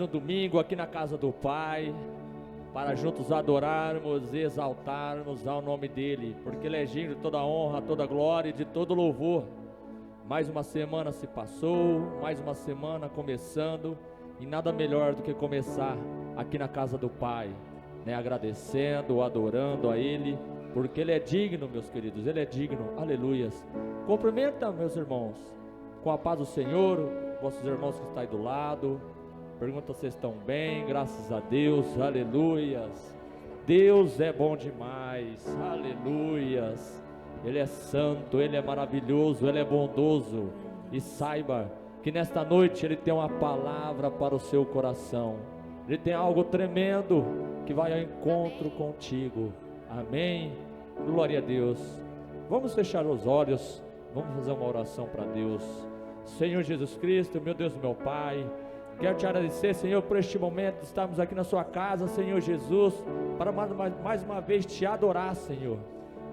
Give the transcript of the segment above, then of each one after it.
um domingo aqui na casa do Pai, para juntos adorarmos e exaltarmos ao nome dEle, porque Ele é digno de toda honra, toda glória e de todo louvor. Mais uma semana se passou, mais uma semana começando, e nada melhor do que começar aqui na casa do Pai, né? Agradecendo, adorando a Ele, porque Ele é digno, meus queridos, Ele é digno, aleluias. Cumprimenta, meus irmãos, com a paz do Senhor, vossos irmãos que estão aí do lado. Pergunta se estão bem, graças a Deus, aleluias. Deus é bom demais, aleluias. Ele é santo, Ele é maravilhoso, Ele é bondoso. E saiba que nesta noite Ele tem uma palavra para o seu coração. Ele tem algo tremendo que vai ao encontro contigo, amém? Glória a Deus. Vamos fechar os olhos, vamos fazer uma oração para Deus. Senhor Jesus Cristo, meu Deus, meu Pai, quero te agradecer, Senhor, por este momento de estarmos aqui na sua casa, Senhor Jesus, para mais uma vez te adorar, Senhor.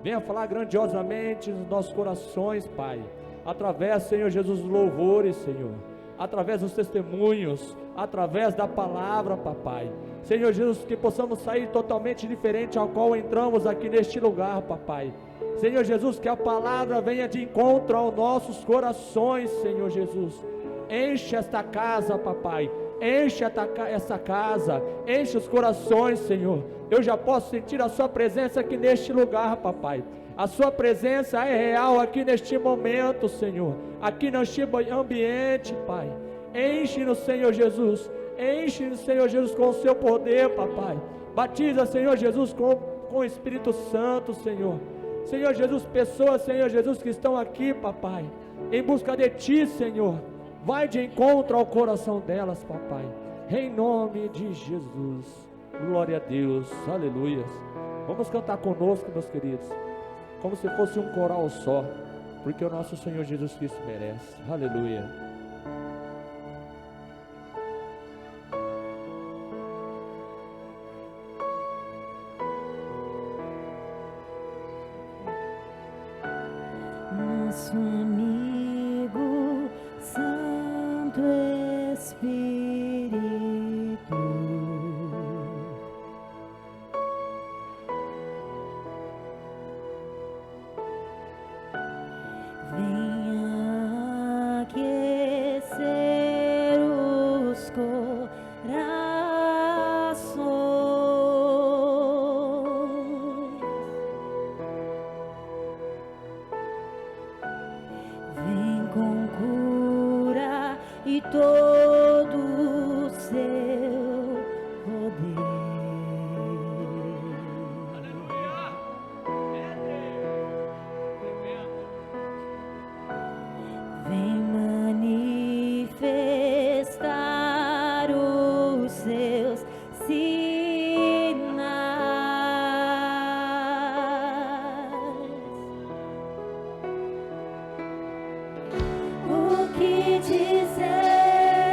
Venha falar grandiosamente nos nossos corações, Pai, através, Senhor Jesus, dos louvores, Senhor, através dos testemunhos, através da palavra, Papai. Senhor Jesus, que possamos sair totalmente diferente ao qual entramos aqui neste lugar, Papai. Senhor Jesus, que a palavra venha de encontro aos nossos corações, Senhor Jesus. Enche esta casa, Papai, enche essa casa, enche os corações, Senhor. Eu já posso sentir a sua presença aqui neste lugar, Papai. A sua presença é real aqui neste momento, Senhor, aqui neste ambiente, Pai. Enche-nos, Senhor Jesus, enche-nos, Senhor Jesus, com o seu poder, Papai. Batiza, Senhor Jesus, com o Espírito Santo, Senhor. Senhor Jesus, pessoas, Senhor Jesus, que estão aqui, Papai, em busca de Ti, Senhor. Vai de encontro ao coração delas, Papai, em nome de Jesus. Glória a Deus, aleluias. Vamos cantar conosco, meus queridos, como se fosse um coral só, porque o nosso Senhor Jesus Cristo merece. Aleluia. Nosso amigo Santo Espírito, venha aquecer os corações, vem com cura e todo o seu poder. Vem manifestar os seus sinais. O que dizer?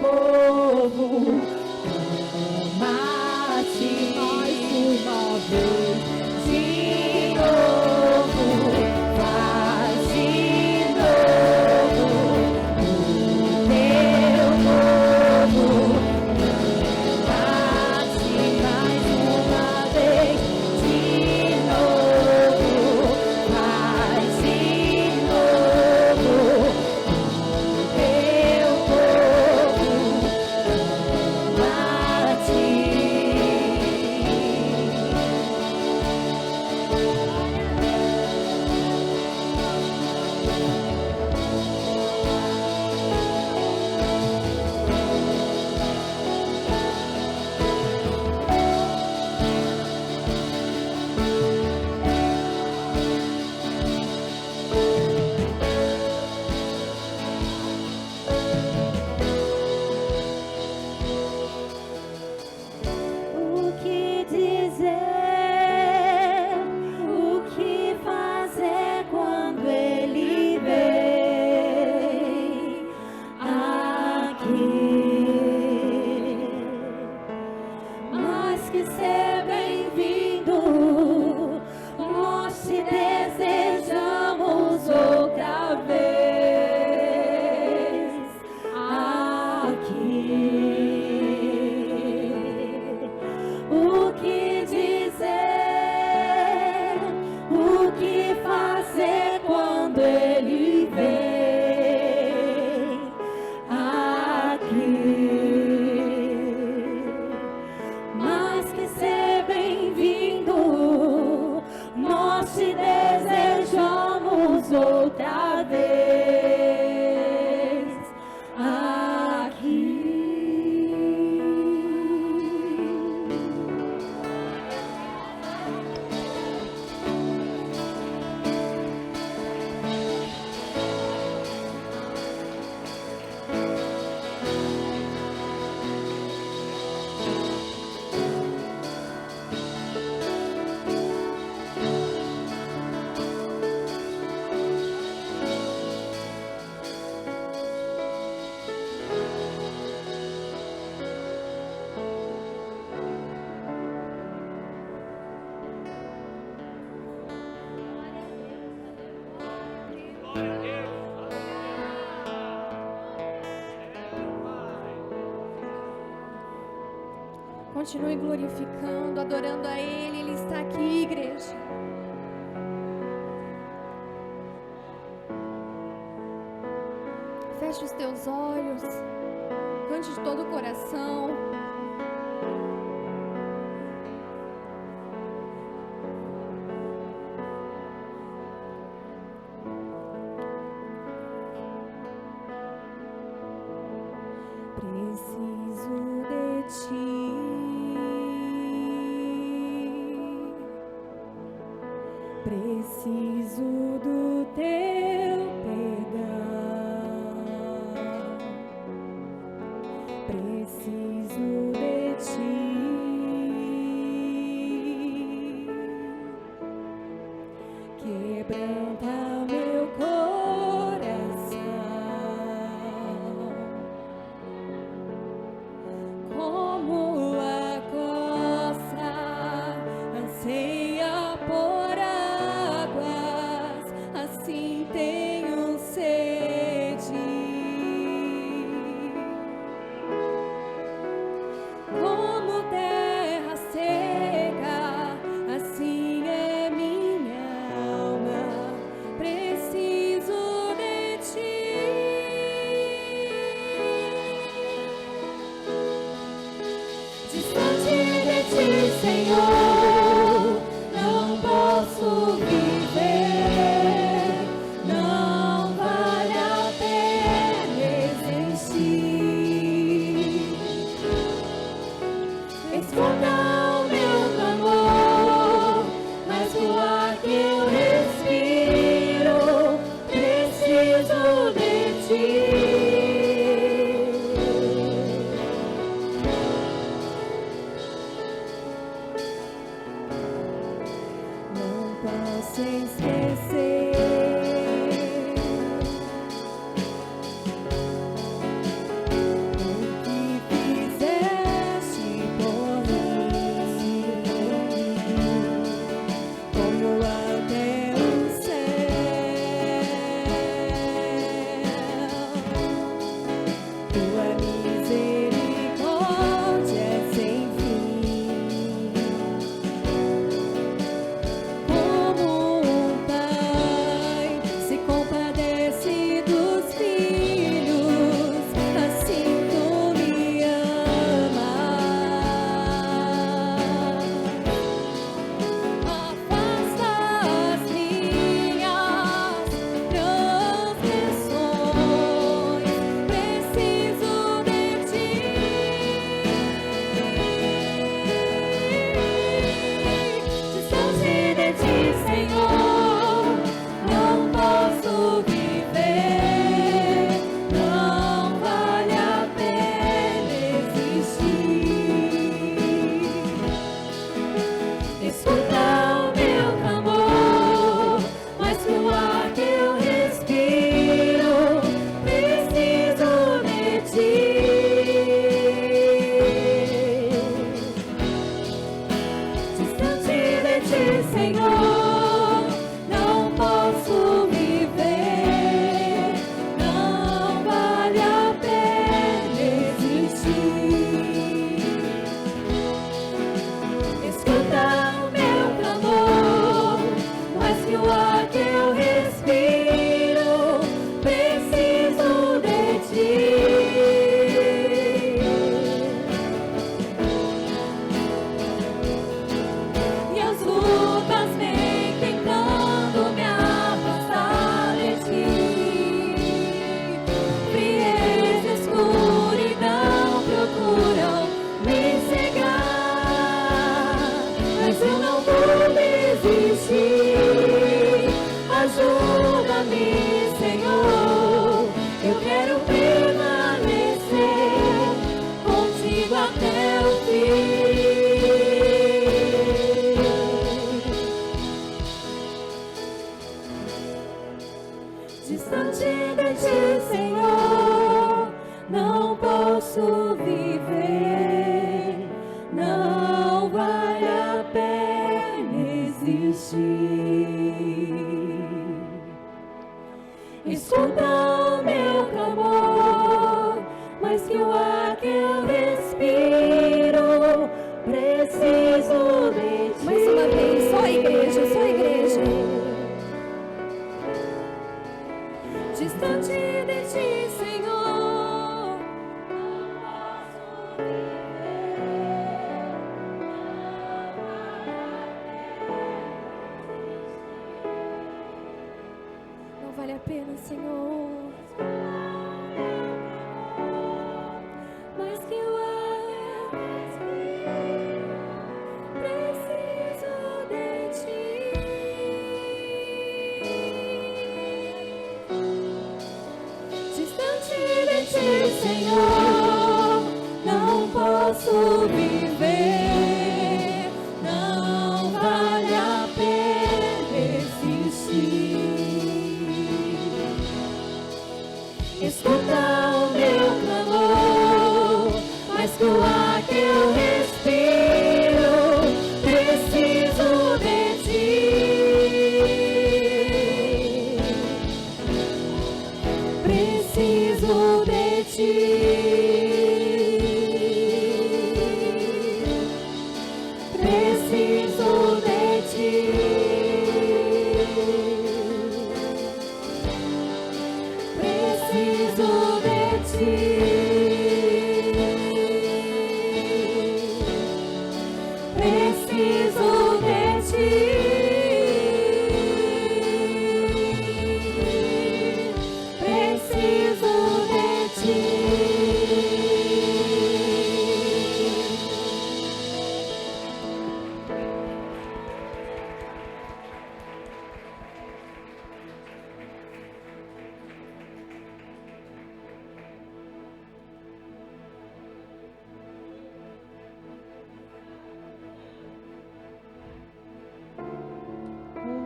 povo clama a ti. Mais uma vez, de novo, faz de novo o teu povo clama a ti. Mais uma vez, de novo, faz de novo o teu povo clama a ti. O que dizer, o que fazer quando ele vem aqui? Mais que ser bem-vindo, nós te desejamos outra vez aqui. O que dizer, o que fazer quando ele vem aqui? Mais que ser bem-vindo, nós te desejamos outra vez aqui. Continue glorificando, adorando a Ele. Ele está aqui, igreja. Feche os teus olhos. Cante de todo o coração. Preciso de ti, preciso do teu perdão, preciso de ti, quebranta meu coração. Como a costa anseia por águas, assim tenho sede. Como terra seca, assim é minha alma. posso viver, não vale a pena existir. Escuta o meu clamor, mais que o ar que eu respiro, preciso de ti. Preciso de ti. Preciso de ti. Preciso de ti. Preciso de ti. Preciso de ti.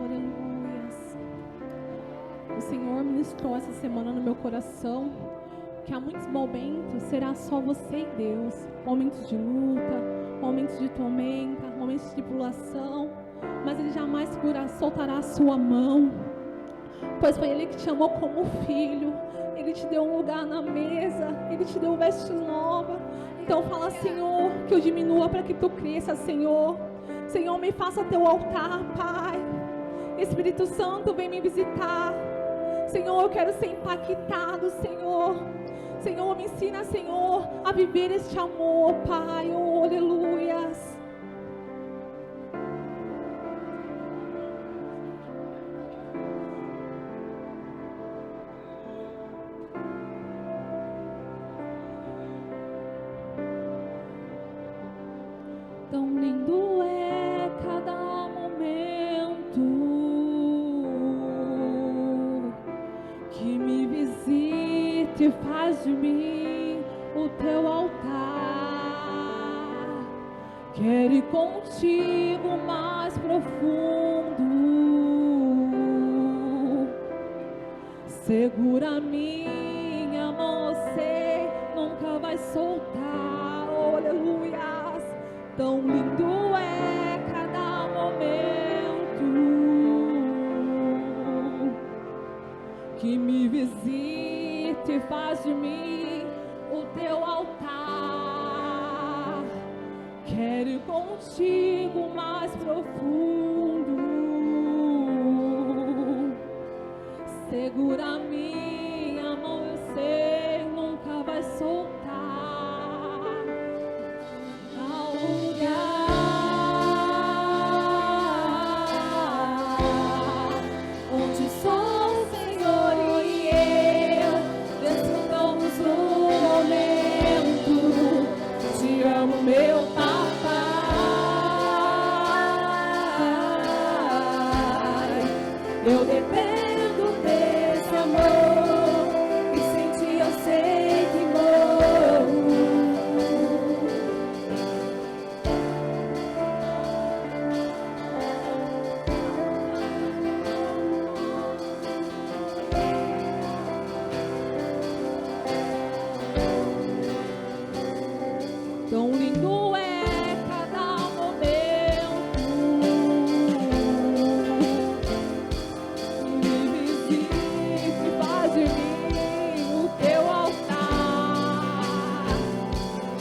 Aleluias. O Senhor ministrou essa semana no meu coração que há muitos momentos será só você e Deus. Momentos de luta, momentos de tormenta, momentos de tribulação, mas Ele jamais soltará a sua mão, pois foi Ele que te chamou como filho. Ele te deu um lugar na mesa, Ele te deu vestes novas. Então fala, Senhor, que eu diminua para que Tu cresça, Senhor. Senhor, me faça Teu altar, Pai. Espírito Santo, vem me visitar. Senhor, eu quero ser impactado, Senhor. Senhor, me ensina, Senhor, a viver este amor, Pai. Oh, aleluias. Tão lindo é cada momento que me visita e faz de mim o Teu altar. Quero ir contigo mais profundo. Segura minha mão, você nunca vai soltar. Oh, aleluias. Tão lindo é cada momento que me visita e faz de mim o Teu altar. Quero ir contigo mais profundo. Segura minha mão, eu sei, nunca vai soltar. Ao lugar onde só o Senhor e eu desfrutamos o momento. Te amo, meu papai. Eu dependo desse amor e sem ti eu sei que morro. Tão lindo é cada momento que me visita e faz de mim o Teu altar.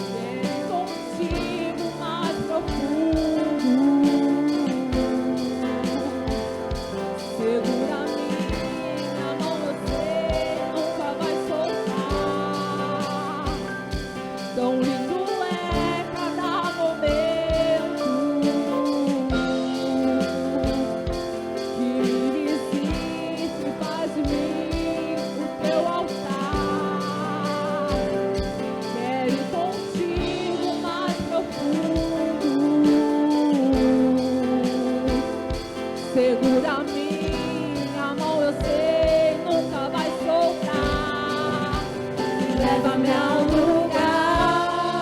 Quero ir contigo mais profundo. Segura minha mão, você nunca vai soltar. Tão lindo é cada momento que me visita e faz de mim o Teu altar. Quero ir contigo mais profundo. Segura minha mão, eu sei, nunca vai soltar. Leva-me ao lugar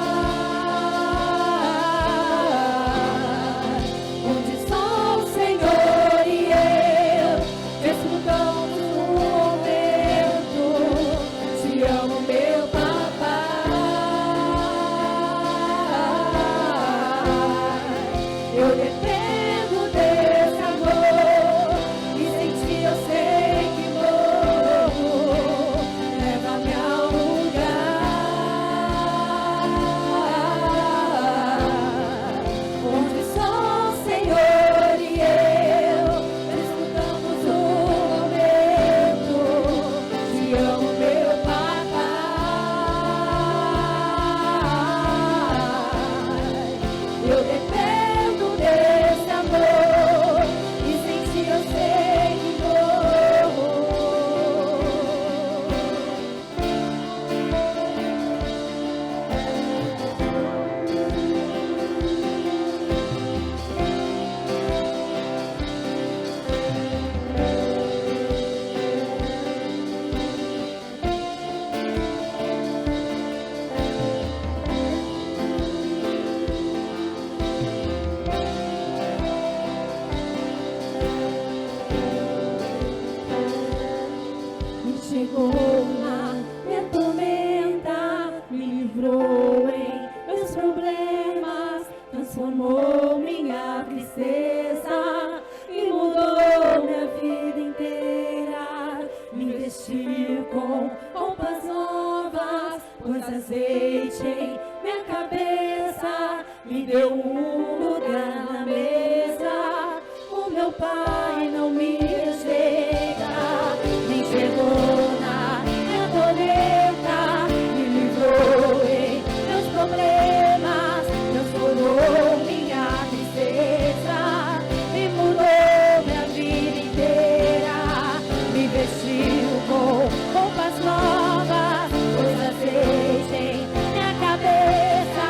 enchei minha cabeça, me deu um lugar na mesa. O meu Pai não me rejeita, nem chegou na minha colheita, me livrou em meus problemas, transformou minha tristeza, me mudou minha vida inteira, me vestiu com roupas novas, coisas enchem minha cabeça,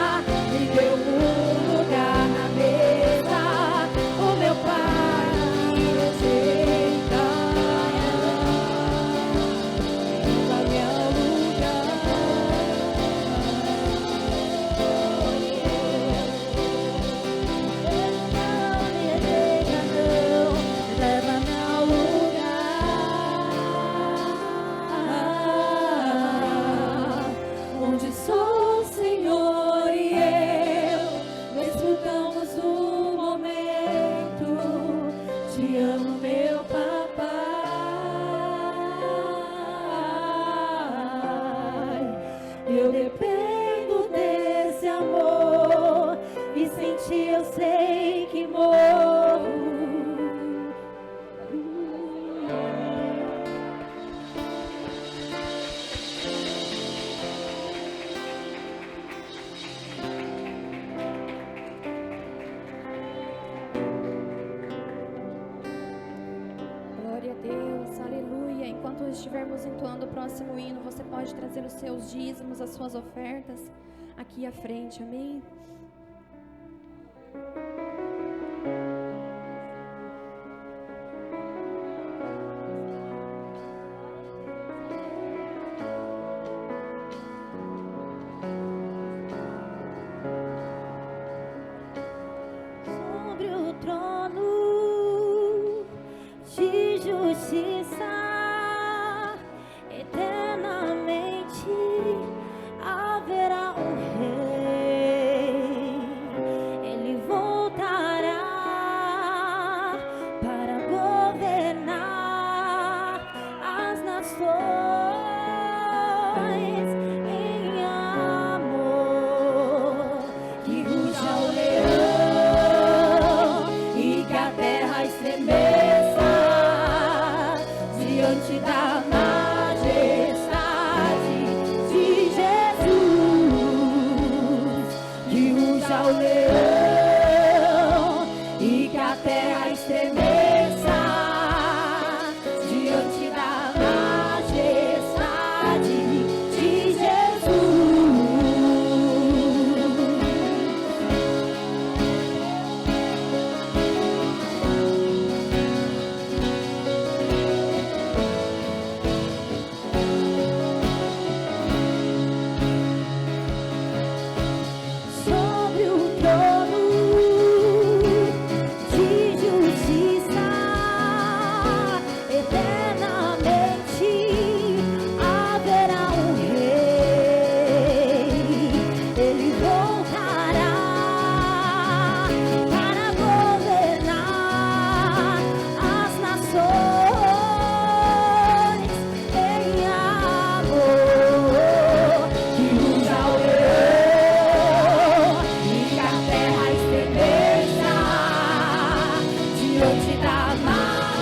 me deu um lugar na mesa. O meu Pai me rejeita, vai me alugar. Não me rejeita, não, leva-me ao lugar onde só o Senhor e eu desfrutamos do momento. Te amo, meu papai. Eu dependo desse amor e sem ti eu sei que morro. Glória a Deus, aleluia. Enquanto estivermos entoando o próximo hino, você pode trazer os seus dízimos, as suas ofertas aqui à frente, amém? Sobre o trono de justiça, eternamente haverá um rei. Ele voltará para governar as nações em amor. Que ruja o leão e que a terra estremeça diante da majestade de Jesus. Que ruja o leão e que a terra estremeça diante da majestade de Jesus. Sobre o trono de justiça, eternamente haverá um rei. Ele voltará para governar as nações em amor. Que ruja o leão e que a terra estremeça diante da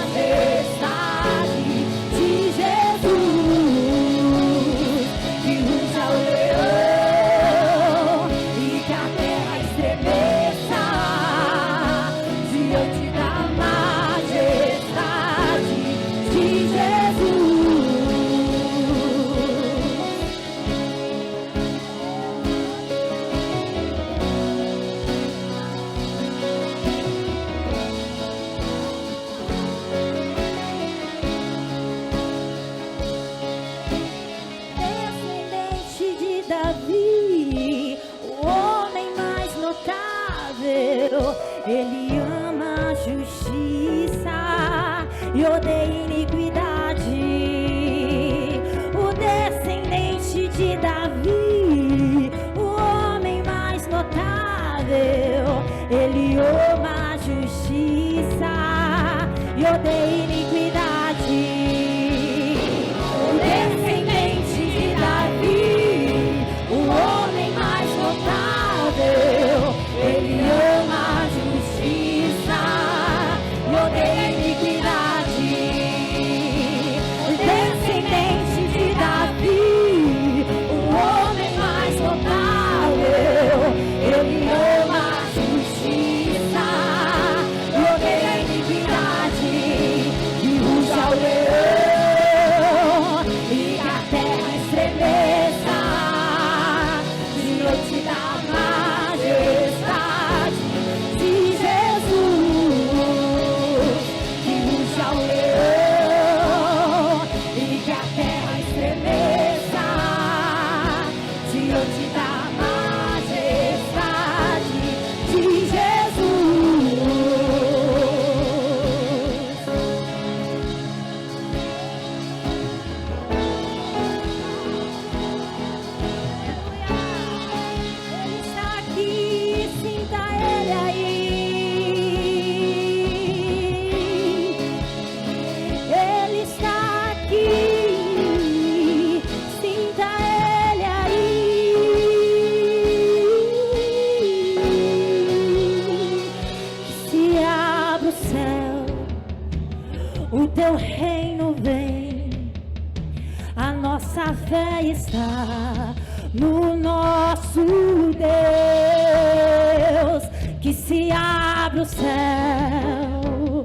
majestade de Jesus. Que ruja o leão e que a terra estremeça diante da majestade de Jesus. Descendente de Davi, o homem mais notável, ele ama a justiça e odeia iniquidade. O descendente de Davi, o homem mais notável, ele ama a justiça e odeia iniquidade. O descendente de Davi, o homem mais céu,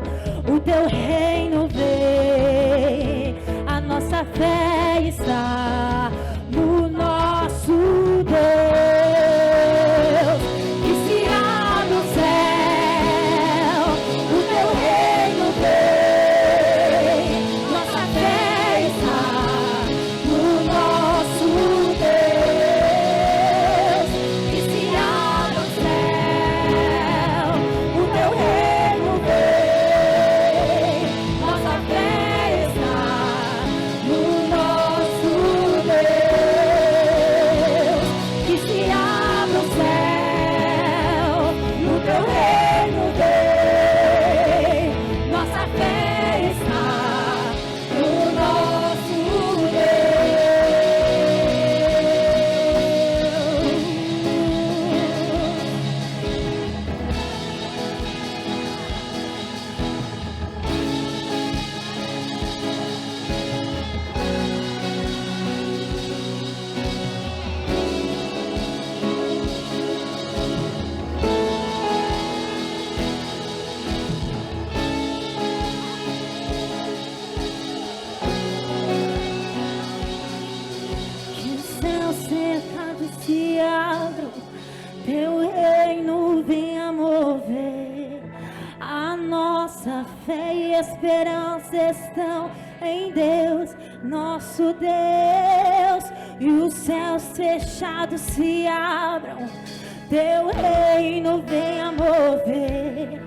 o teu reino vem, a nossa fé está no nosso Deus. Que se abra o céu, o teu reino vem, nossa fé está no nosso Deus. Que se abra o céu, o teu reino vem, nossa fé está no nosso Deus. Que se abra o céu, o teu reino vem, nossa fé está no nosso Que os céus cercados se abram, teu reino venha mover. A nossa fé e esperança estão em Deus, nosso Deus. E os céus fechados se abram, teu reino venha mover.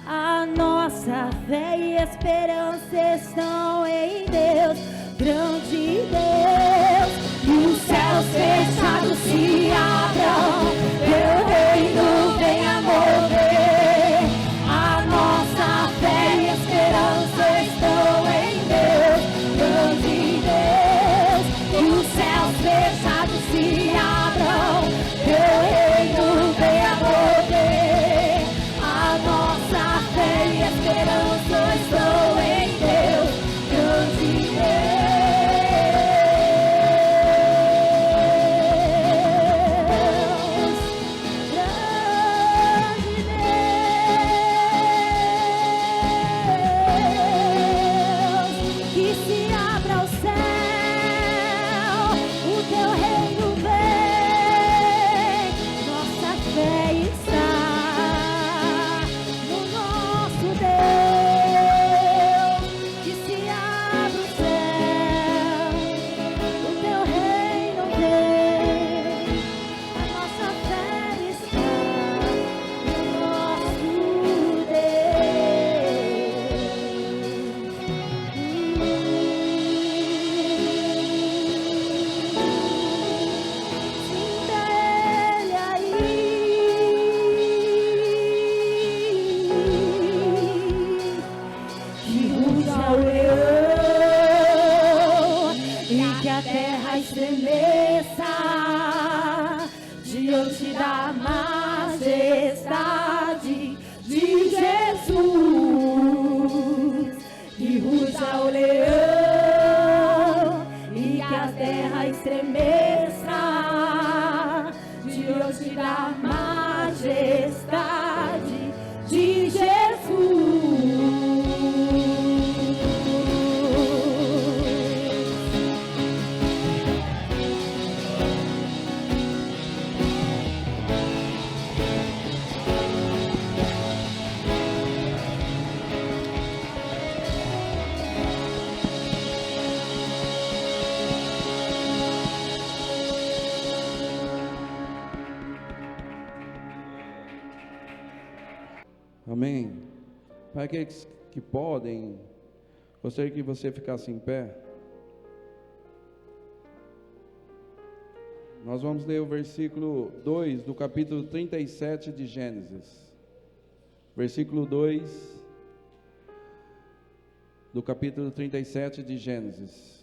A nossa fé e esperança estão em Deus, grande Deus. E os céus fechados se abram, teu reino venha mover. A nossa fé e esperança estão em Deus, grande Deus. E os céus fechados se abram, teu reino venha mover. A nossa fé e esperança estão em Deus, grande Deus. Que se abra o céu, o teu reino vem, nossa fé está no nosso Deus. Que se abra o céu, o teu reino vem, a nossa fé está no nosso Sinta Ele aí, que ruja o leão e que a terra estremeça diante da majestade de Jesus. Que ruja o leão e que a terra estremeça diante da majestade de Jesus. Amém. Para aqueles que podem, gostaria que você ficasse em pé. Nós vamos ler o versículo 2 do capítulo 37 de Gênesis. Versículo 2 do capítulo 37 de Gênesis.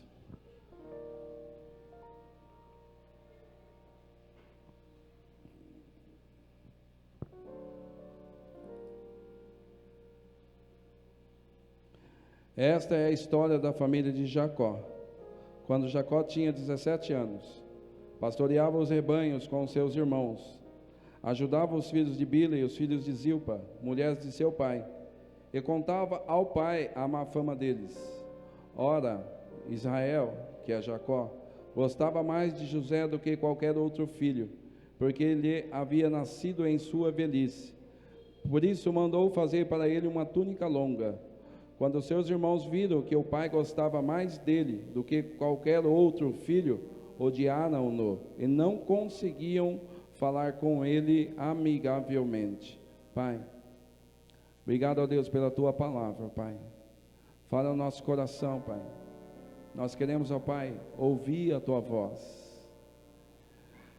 Esta é a história da família de Jacó. Quando Jacó tinha 17 anos, pastoreava os rebanhos com seus irmãos. ajudava os filhos de Bila e os filhos de Zilpa, mulheres de seu pai, e contava ao pai a má fama deles. Ora, Israel, que é Jacó, gostava mais de José do que qualquer outro filho, porque ele havia nascido em sua velhice. Por isso mandou fazer para ele uma túnica longa. Quando seus irmãos viram que o pai gostava mais dele do que qualquer outro filho, odiaram-no e não conseguiam falar com ele amigavelmente. Pai, obrigado a Deus pela tua palavra, Pai. Fala no nosso coração, Pai. Nós queremos, ó Pai, ouvir a tua voz.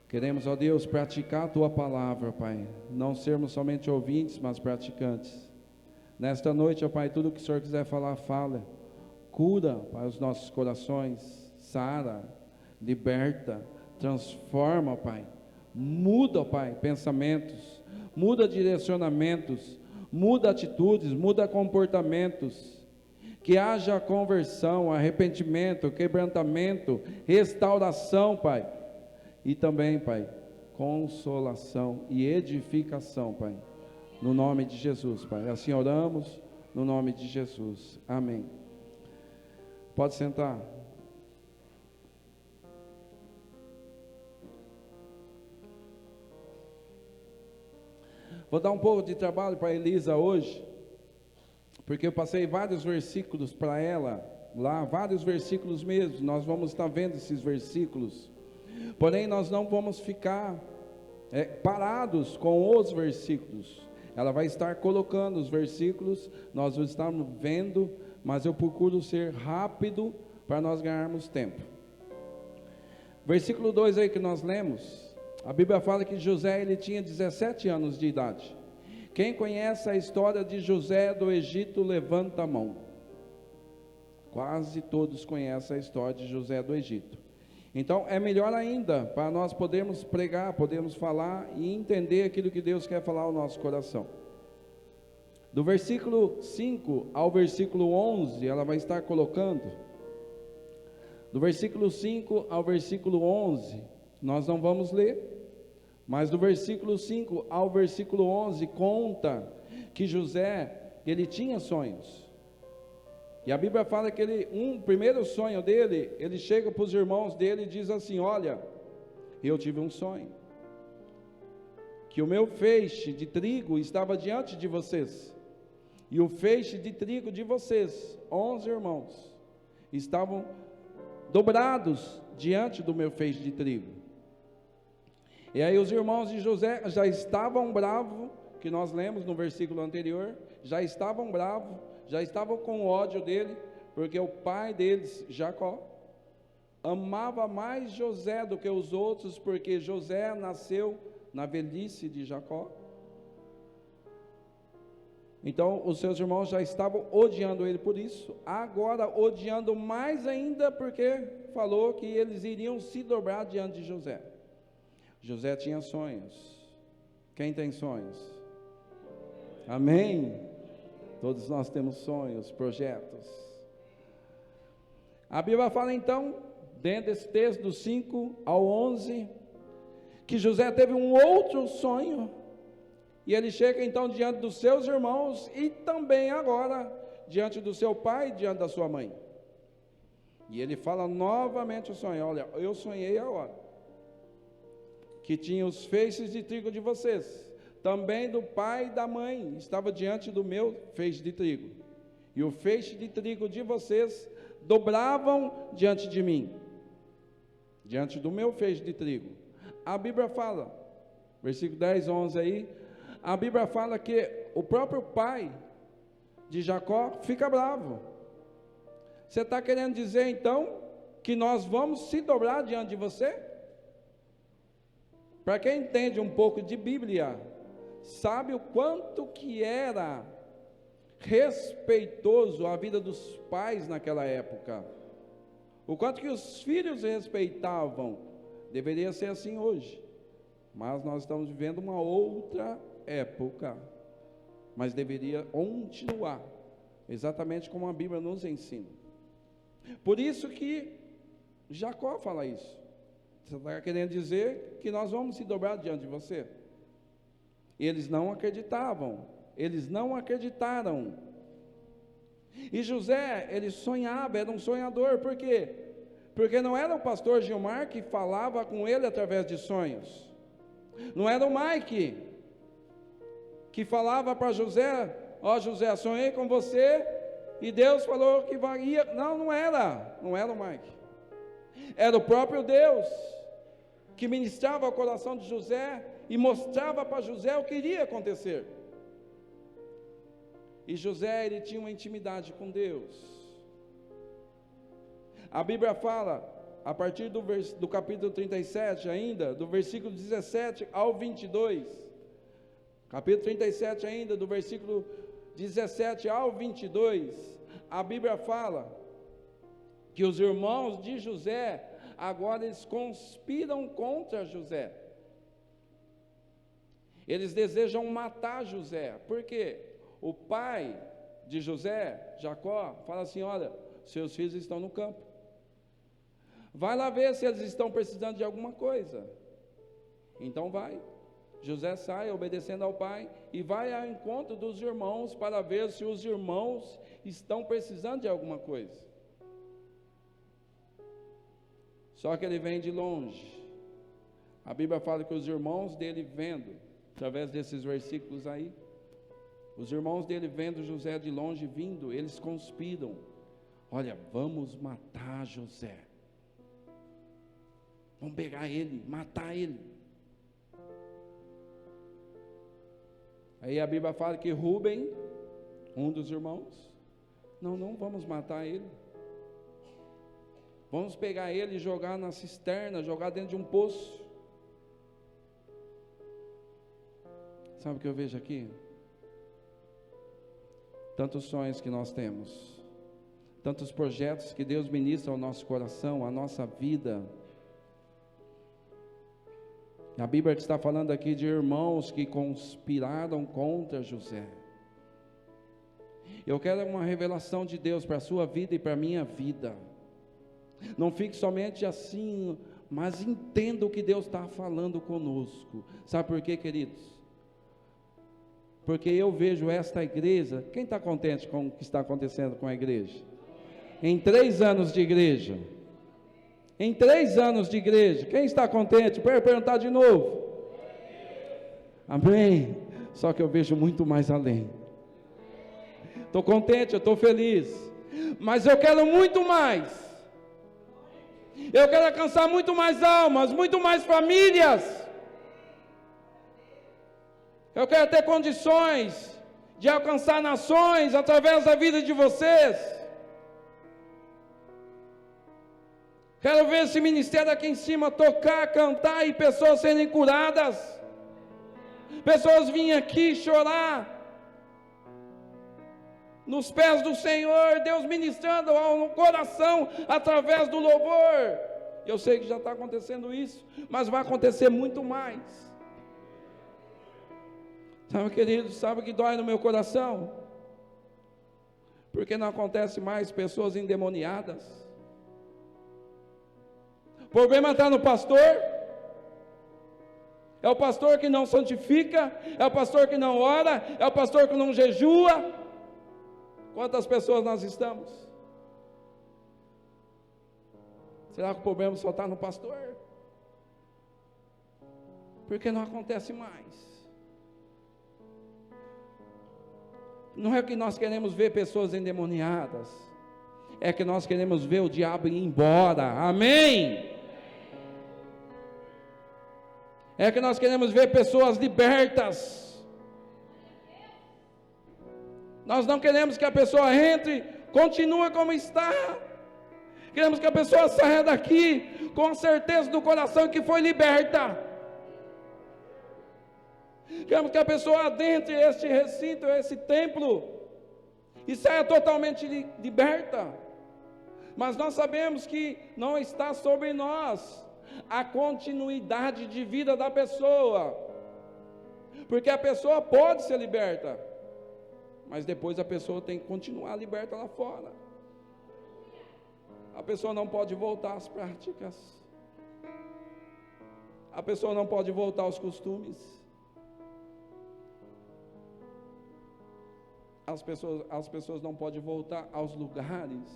Queremos, ó Deus, praticar a tua palavra, Pai. Não sermos somente ouvintes, mas praticantes. Nesta noite, ó Pai, tudo que o Senhor quiser falar, fala. Cura, Pai, os nossos corações. Sara, liberta, transforma, ó Pai. Muda, ó Pai, pensamentos. Muda direcionamentos. Muda atitudes, muda comportamentos. Que haja conversão, arrependimento, quebrantamento, restauração, Pai. E também, Pai, consolação e edificação, Pai. No nome de Jesus, Pai. Assim oramos, no nome de Jesus. Amém. Pode sentar. Vou dar um pouco de trabalho para a Elisa hoje, porque eu passei vários versículos para ela, lá, vários versículos mesmo. Nós vamos estar vendo esses versículos. Porém, nós não vamos ficar parados com os versículos. Ela vai estar colocando os versículos, nós vamos estar vendo, mas eu procuro ser rápido para nós ganharmos tempo. Versículo 2 aí que nós lemos, a Bíblia fala que José, ele tinha 17 anos de idade. Quem conhece a história de José do Egito, levanta a mão. Quase todos conhecem a história de José do Egito. Então é melhor ainda para nós podermos pregar, podermos falar e entender aquilo que Deus quer falar ao nosso coração. Do versículo 5 ao versículo 11, ela vai estar colocando. Do versículo 5 ao versículo 11, nós não vamos ler, mas do versículo 5 ao versículo 11 conta que José, ele tinha sonhos. E a Bíblia fala que primeiro sonho dele, ele chega para os irmãos dele e diz assim: olha, eu tive um sonho, que o meu feixe de trigo estava diante de vocês, e o feixe de trigo de vocês, 11 irmãos, estavam dobrados diante do meu feixe de trigo. E aí os irmãos de José já estavam bravos, que nós lemos no versículo anterior, já estavam bravos, já estavam com ódio dele, porque o pai deles, Jacó, amava mais José do que os outros, porque José nasceu na velhice de Jacó. Então os seus irmãos já estavam odiando ele por isso, agora odiando mais ainda, porque falou que eles iriam se dobrar diante de José. José tinha sonhos. Quem tem sonhos? Amém? Todos nós temos sonhos, projetos. A Bíblia fala então, dentro desse texto, do 5 ao 11, que José teve um outro sonho, e ele chega então diante dos seus irmãos, e também agora, diante do seu pai e diante da sua mãe. E ele fala novamente o sonho: olha, eu sonhei agora, que tinha os feixes de trigo de vocês, também do pai e da mãe, estava diante do meu feixe de trigo, e o feixe de trigo de vocês dobravam diante de mim, diante do meu feixe de trigo. A Bíblia fala, versículo 10, 11 aí, a Bíblia fala que o próprio pai de Jacó fica bravo. Você está querendo dizer então que nós vamos se dobrar diante de você? Para quem entende um pouco de Bíblia, sabe o quanto que era respeitoso a vida dos pais naquela época, o quanto que os filhos respeitavam. Deveria ser assim hoje, mas nós estamos vivendo uma outra época, mas deveria continuar exatamente como a Bíblia nos ensina. Por isso que Jacó fala isso: você está querendo dizer que nós vamos se dobrar diante de você? Eles não acreditavam, eles não acreditaram. E José, ele sonhava, era um sonhador, por quê? Porque não era o pastor Gilmar que falava com ele através de sonhos, não era o Mike que falava para José: ó José, sonhei com você e Deus falou que ia. Não era o Mike, era o próprio Deus que ministrava ao coração de José e mostrava para José o que iria acontecer. E José, ele tinha uma intimidade com Deus. A Bíblia fala, a partir do capítulo 37 ainda, do versículo 17 ao 22, capítulo 37 ainda, do versículo 17 ao 22, a Bíblia fala que os irmãos de José, agora eles conspiram contra José. Eles desejam matar José. Por quê? O pai de José, Jacó, fala assim: olha, seus filhos estão no campo, vai lá ver se eles estão precisando de alguma coisa. Então vai. José sai obedecendo ao pai e vai ao encontro dos irmãos para ver se os irmãos estão precisando de alguma coisa. Só que ele vem de longe. A Bíblia fala que os irmãos dele vendo, através desses versículos aí, os irmãos dele vendo José de longe vindo, eles conspiram: olha, vamos matar José, vamos pegar ele, matar ele. Aí a Bíblia fala que Rúben, um dos irmãos: não vamos matar ele, vamos pegar ele e jogar na cisterna, jogar dentro de um poço. Sabe o que eu vejo aqui? Tantos sonhos que nós temos, tantos projetos que Deus ministra ao nosso coração, à nossa vida. A Bíblia está falando aqui de irmãos que conspiraram contra José. Eu quero uma revelação de Deus para a sua vida e para a minha vida. Não fique somente assim, mas entenda o que Deus está falando conosco. Sabe por quê, queridos? Porque eu vejo esta igreja. Quem está contente com o que está acontecendo com a igreja? Em 3 anos de igreja. Em 3 anos de igreja. Quem está contente? Pode perguntar de novo. Amém. Só que eu vejo muito mais além. Estou contente, eu estou feliz. Mas eu quero muito mais. Eu quero alcançar muito mais almas, muito mais famílias. Eu quero ter condições de alcançar nações através da vida de vocês. Quero ver esse ministério aqui em cima tocar, cantar e pessoas serem curadas. Pessoas virem aqui chorar nos pés do Senhor, Deus ministrando ao coração através do louvor. Eu sei que já está acontecendo isso, mas vai acontecer muito mais. Sabe, queridos, sabe o que dói no meu coração? Porque não acontece mais pessoas endemoniadas. O problema está no pastor. É o pastor que não santifica, é o pastor que não ora, é o pastor que não jejua. Quantas pessoas nós estamos? Será que o problema só está no pastor? Porque não acontece mais. Não é que nós queremos ver pessoas endemoniadas, é que nós queremos ver o diabo ir embora. Amém? É que nós queremos ver pessoas libertas. Nós não queremos que a pessoa entre, continue como está. Queremos que a pessoa saia daqui com a certeza do coração que foi liberta. Queremos que a pessoa adentre este recinto, esse templo, e saia totalmente liberta. Mas nós sabemos que não está sobre nós a continuidade de vida da pessoa, porque a pessoa pode ser liberta, mas depois a pessoa tem que continuar liberta lá fora. A pessoa não pode voltar às práticas, a pessoa não pode voltar aos costumes. as pessoas não podem voltar aos lugares.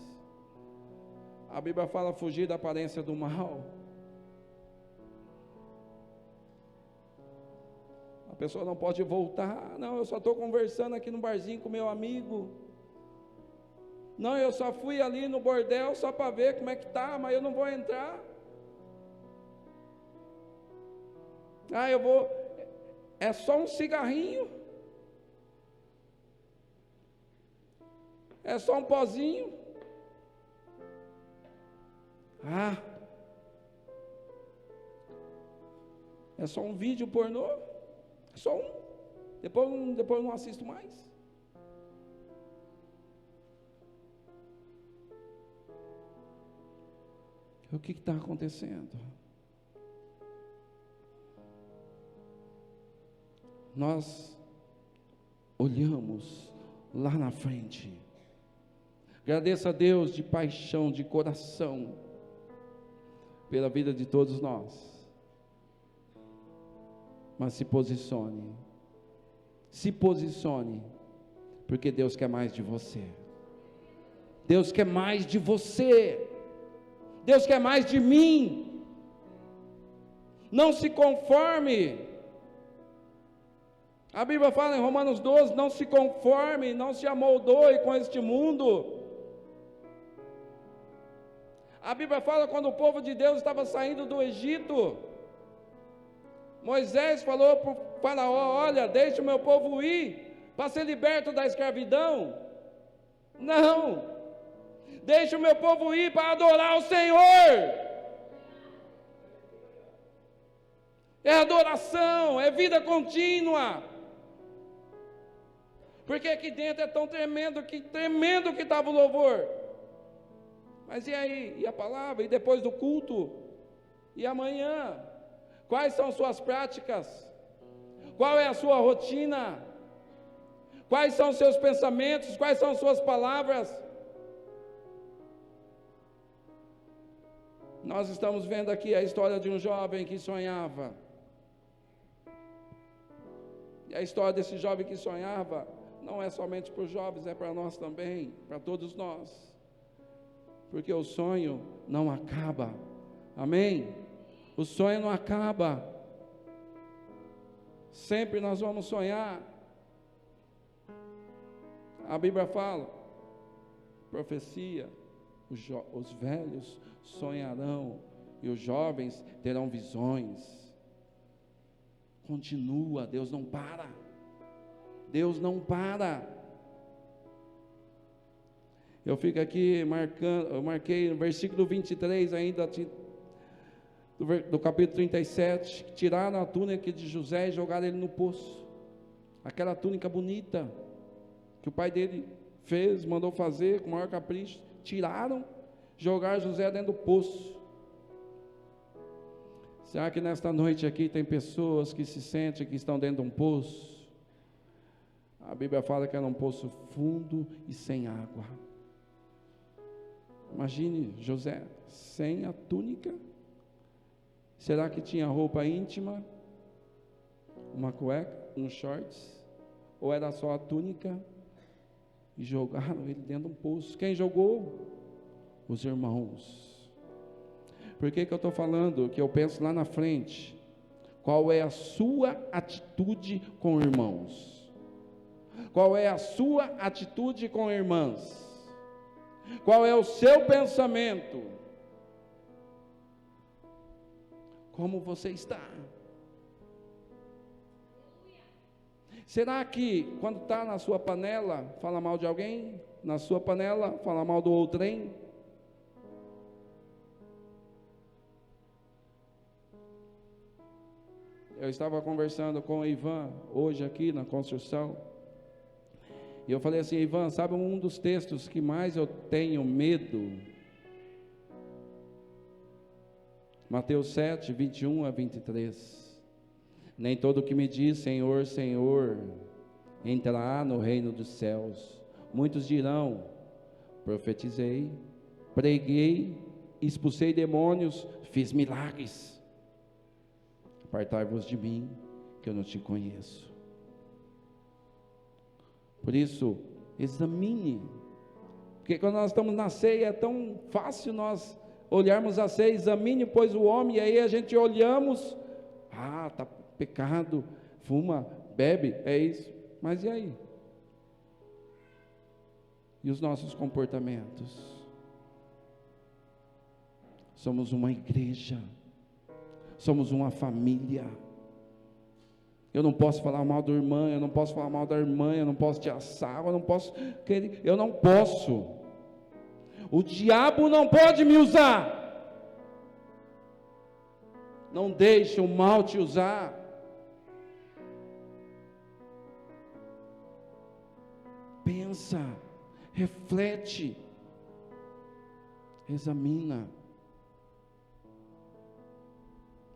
A Bíblia fala fugir da aparência do mal. A pessoa não pode voltar. Não, eu só estou conversando aqui no barzinho com meu amigo. Não, eu só fui ali no bordel só para ver como é que tá, mas eu não vou entrar. Ah, eu vou. É só um cigarrinho. É só um pozinho. Ah, é só um vídeo pornô. É só um. Depois eu não assisto mais. O que está acontecendo? Nós olhamos lá na frente. Agradeça a Deus de paixão, de coração, pela vida de todos nós. Mas se posicione. Se posicione, porque Deus quer mais de você. Deus quer mais de você. Deus quer mais de mim. Não se conforme. A Bíblia fala em Romanos 12, não se conforme, não se amoldoe com este mundo. A Bíblia fala quando o povo de Deus estava saindo do Egito, Moisés falou para o faraó, olha, deixe o meu povo ir, para ser liberto da escravidão. Não, deixe o meu povo ir para adorar o Senhor. É adoração, é vida contínua. Porque aqui dentro é tão tremendo que estava o louvor. Mas e aí? E a palavra? E depois do culto? E amanhã? Quais são suas práticas? Qual é a sua rotina? Quais são os seus pensamentos? Quais são suas palavras? Nós estamos vendo aqui a história de um jovem que sonhava. E a história desse jovem que sonhava não é somente para os jovens, é para nós também, para todos nós. Porque o sonho não acaba. Amém? O sonho não acaba. Sempre nós vamos sonhar. A Bíblia fala, profecia, os velhos sonharão e os jovens terão visões. Continua, Deus não para. Deus não para. Eu fico aqui marcando, eu marquei no versículo 23 ainda, do capítulo 37, tiraram a túnica de José e jogaram ele no poço. Aquela túnica bonita, que o pai dele fez, mandou fazer com o maior capricho, tiraram, jogaram José dentro do poço. Será que nesta noite aqui tem pessoas que se sentem que estão dentro de um poço? A Bíblia fala que era um poço fundo e sem água. Imagine José sem a túnica. Será que tinha roupa íntima? Uma cueca, uns shorts? Ou era só a túnica? E jogaram ele dentro de um poço. Quem jogou? Os irmãos. Por que eu estou falando? Que eu penso lá na frente. Qual é a sua atitude com irmãos? Qual é a sua atitude com irmãs? Qual é o seu pensamento? Como você está? Será que quando está na sua panela, fala mal de alguém? Na sua panela, fala mal do outrem? Eu estava conversando com o Ivan, hoje aqui na construção, e eu falei assim, Ivan, sabe um dos textos que mais eu tenho medo? Mateus 7, 21 a 23. Nem todo que me diz Senhor, Senhor, entrará no reino dos céus. Muitos dirão, profetizei, preguei, expulsei demônios, fiz milagres. Apartai-vos de mim, que eu não te conheço. Por isso, Examine. Porque quando nós estamos na ceia, é tão fácil nós olharmos a ceia, examine, pois o homem, e aí a gente olhamos, está pecado, fuma, bebe, é isso. Mas e aí? E os nossos comportamentos? Somos uma igreja, somos uma família. Eu não posso falar mal do irmão, eu não posso falar mal da irmã, eu não posso te assar, eu não posso. O diabo não pode me usar. Não deixe o mal te usar. Pensa, reflete, examina.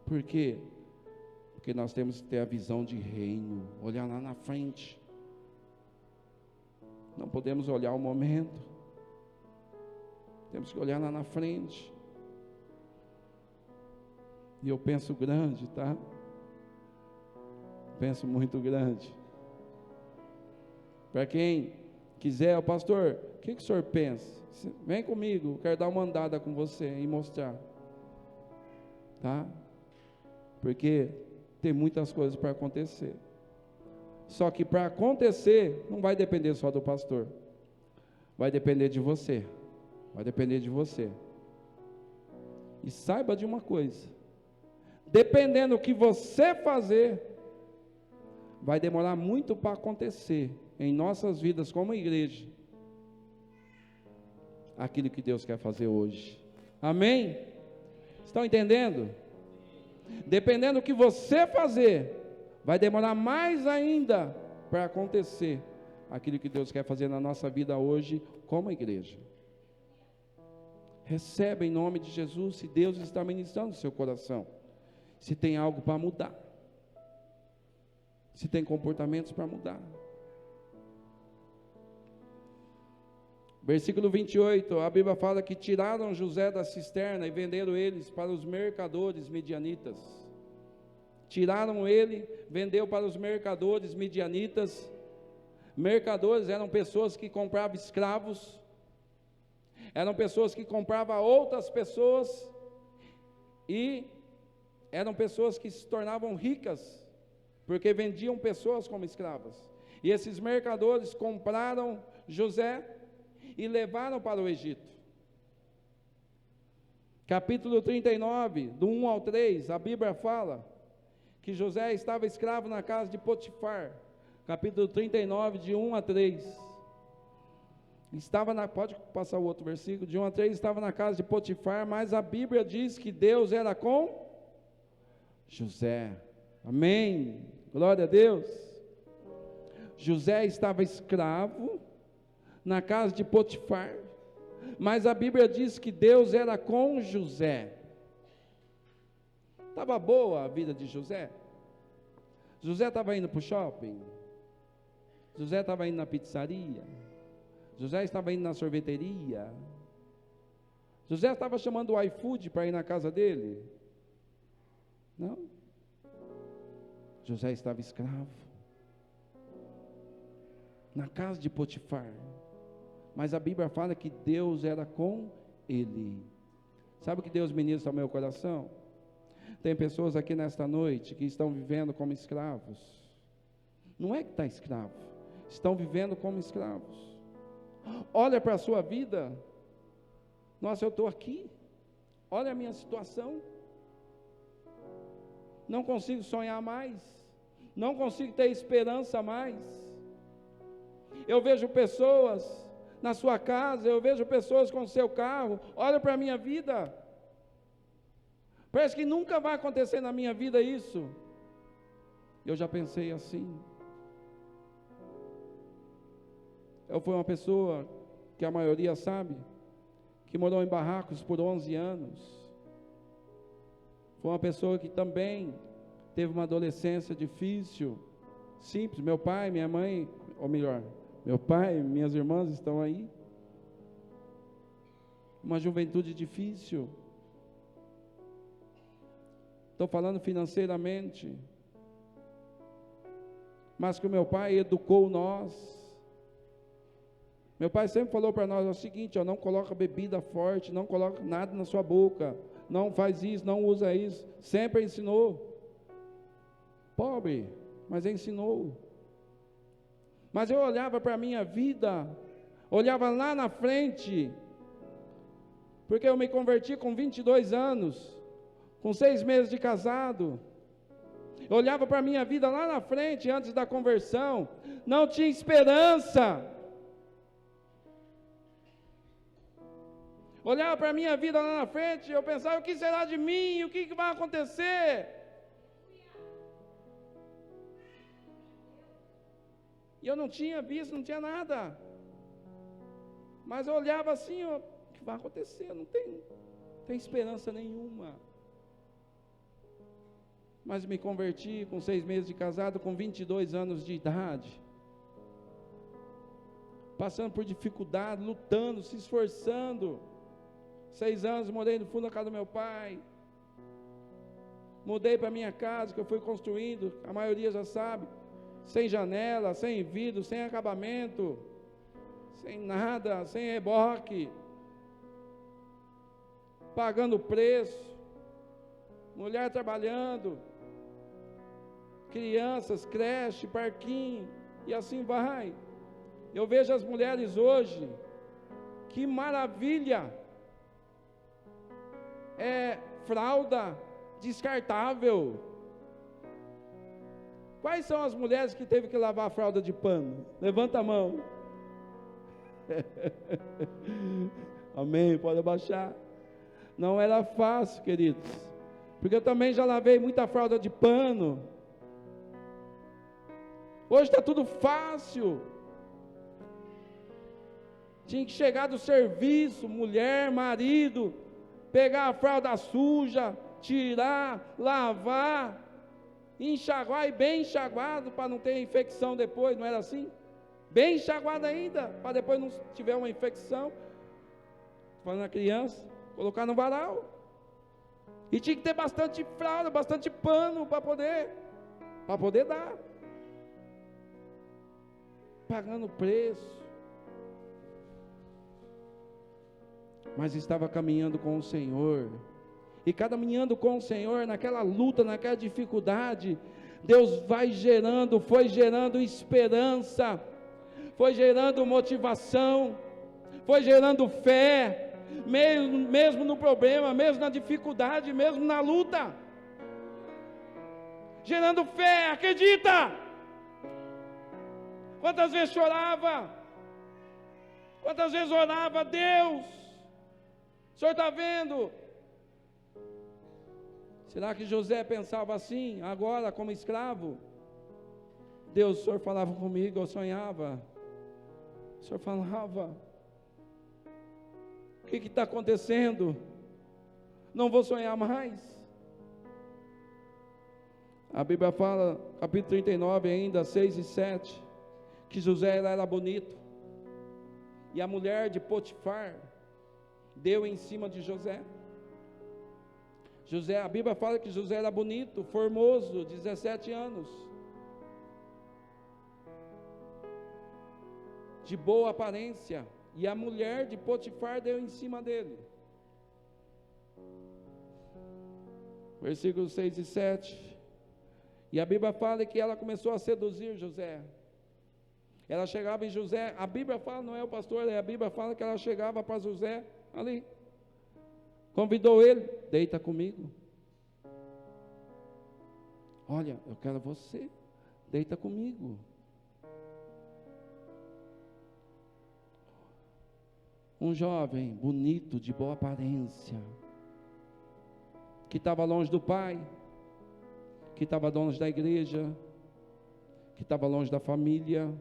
Por quê? Porque nós temos que ter a visão de reino, olhar lá na frente. Não podemos olhar o momento. Temos que olhar lá na frente. E eu penso grande, tá? Penso muito grande. Para quem quiser, pastor, o que o senhor pensa? Vem comigo, quero dar uma andada com você e mostrar. Tá? Porque tem muitas coisas para acontecer. Só que para acontecer, não vai depender só do pastor. Vai depender de você. Vai depender de você. E saiba de uma coisa: dependendo do que você fazer, vai demorar muito para acontecer em nossas vidas como igreja aquilo que Deus quer fazer hoje. Amém? Estão entendendo? Dependendo do que você fazer, vai demorar mais ainda para acontecer aquilo que Deus quer fazer na nossa vida hoje como igreja. Receba em nome de Jesus, se Deus está ministrando no seu coração, se tem algo para mudar, se tem comportamentos para mudar. Versículo 28, a Bíblia fala que tiraram José da cisterna e venderam eles para os mercadores midianitas. Tiraram ele, vendeu para os mercadores midianitas. Mercadores eram pessoas que compravam escravos, eram pessoas que compravam outras pessoas, e eram pessoas que se tornavam ricas, porque vendiam pessoas como escravas. E esses mercadores compraram José e levaram para o Egito. Capítulo 39, do 1 ao 3, a Bíblia fala que José estava escravo na casa de Potifar. Capítulo 39, de 1 a 3. Pode passar o outro versículo, de 1 a 3, estava na casa de Potifar, mas a Bíblia diz que Deus era com José. Amém, glória a Deus. José estava escravo na casa de Potifar, mas a Bíblia diz que Deus era com José. Estava boa a vida de José? José estava indo para o shopping? José estava indo na pizzaria? José estava indo na sorveteria? José estava chamando o iFood para ir na casa dele? Não. José estava escravo na casa de Potifar, mas a Bíblia fala que Deus era com ele. Sabe o que Deus ministra ao meu coração? Tem pessoas aqui nesta noite que estão vivendo como escravos. Não é que está escravo, estão vivendo como escravos. Olha para a sua vida. Nossa, eu estou aqui, olha a minha situação, não consigo sonhar mais, não consigo ter esperança mais. Eu vejo pessoas na sua casa, eu vejo pessoas com o seu carro, olha para a minha vida, parece que nunca vai acontecer na minha vida isso. Eu já pensei assim. Eu fui uma pessoa que a maioria sabe, que morou em barracos por 11 anos. Foi uma pessoa que também teve uma adolescência difícil, simples. Meu pai, minha mãe, ou melhor, meu pai e minhas irmãs estão aí. Uma juventude difícil. Estou falando financeiramente. Mas que o meu pai educou nós. Meu pai sempre falou para nós o seguinte, ó, não coloca bebida forte, não coloca nada na sua boca, não faz isso, não usa isso. Sempre ensinou. Pobre, mas ensinou. Mas eu olhava para a minha vida, olhava lá na frente, porque eu me converti com 22 anos, com 6 meses de casado. Eu olhava para a minha vida lá na frente, antes da conversão, não tinha esperança. Olhava para a minha vida lá na frente, eu pensava, o que será de mim? O que vai acontecer? E eu não tinha visto, não tinha nada. Mas eu olhava assim, ó, o que vai acontecer? Não tem esperança nenhuma. Mas me converti com 6 meses de casado, com 22 anos de idade. Passando por dificuldade, lutando, se esforçando. 6 anos morei no fundo da casa do meu pai. Mudei para minha casa, que eu fui construindo, a maioria já sabe. Sem janela, sem vidro, sem acabamento, sem nada, sem reboque. Pagando preço. Mulher trabalhando. Crianças, creche, parquinho, e assim vai. Eu vejo as mulheres hoje, que maravilha, é fralda descartável. Quais são as mulheres que teve que lavar a fralda de pano? Levanta a mão. Amém, pode abaixar. Não era fácil, queridos, porque eu também já lavei muita fralda de pano. Hoje está tudo fácil. Tinha que chegar do serviço, mulher, marido, pegar a fralda suja, tirar, lavar, enxaguar, e bem enxaguado para não ter infecção depois, não era assim? Bem enxaguado ainda, para depois não tiver uma infecção. Falando a criança, colocar no varal. E tinha que ter bastante fralda, bastante pano para poder dar. Pagando preço. Mas estava caminhando com o Senhor. E caminhando com o Senhor, naquela luta, naquela dificuldade, Deus foi gerando esperança, foi gerando motivação, foi gerando fé, mesmo no problema, mesmo na dificuldade, mesmo na luta. Gerando fé, acredita! Quantas vezes chorava, quantas vezes orava, Deus, o Senhor está vendo? Será que José pensava assim, agora como escravo? Deus, o Senhor falava comigo, eu sonhava, o Senhor falava, o que está acontecendo? Não vou sonhar mais. A Bíblia fala, capítulo 39 ainda, 6 e 7, que José era bonito, e a mulher de Potifar deu em cima de José. A Bíblia fala que José era bonito, formoso, 17 anos, de boa aparência, e a mulher de Potifar deu em cima dele. Versículos 6 e 7, e a Bíblia fala que ela começou a seduzir José. Ela chegava em José, a Bíblia fala, não é o pastor, a Bíblia fala que ela chegava para José, ali, convidou ele, deita comigo, olha, eu quero você, deita comigo. Um jovem bonito, de boa aparência, que estava longe do pai, que estava longe da igreja, que estava longe da família,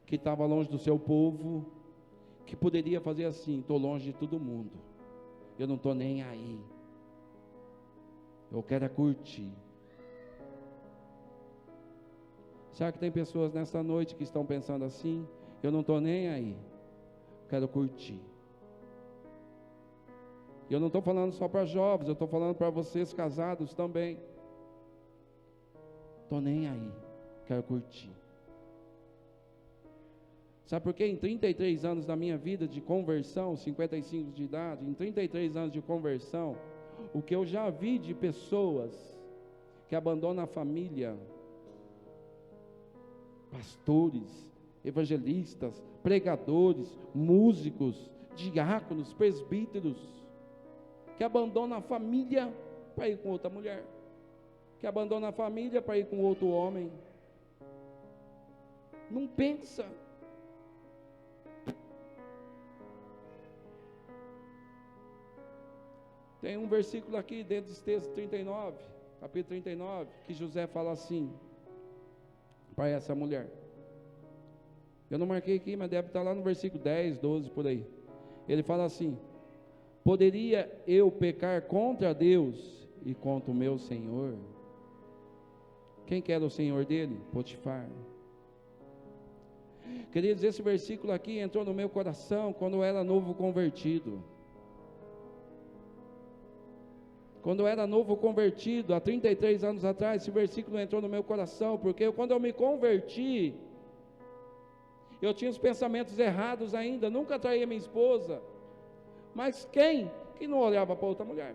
que estava longe do seu povo, que poderia fazer assim, estou longe de todo mundo, eu não estou nem aí, eu quero é curtir. Será que tem pessoas nessa noite que estão pensando assim, eu não estou nem aí, quero curtir? E eu não estou falando só para jovens, eu estou falando para vocês casados também, estou nem aí, quero curtir. Sabe por quê? Em 33 anos da minha vida de conversão, 55 de idade, em 33 anos de conversão, o que eu já vi de pessoas que abandonam a família, pastores, evangelistas, pregadores, músicos, diáconos, presbíteros, que abandonam a família para ir com outra mulher, que abandonam a família para ir com outro homem. Não pensa. Tem um versículo aqui dentro desse texto 39, capítulo 39, que José fala assim para essa mulher. Eu não marquei aqui, mas deve estar lá no versículo 10, 12, por aí. Ele fala assim: poderia eu pecar contra Deus e contra o meu Senhor? Quem que era o Senhor dele? Potifar. Queridos, esse versículo aqui entrou no meu coração quando eu era novo convertido. Quando eu era novo convertido, há 33 anos atrás, esse versículo entrou no meu coração, porque quando eu me converti, eu tinha os pensamentos errados ainda, nunca traía minha esposa, mas quem que não olhava para outra mulher?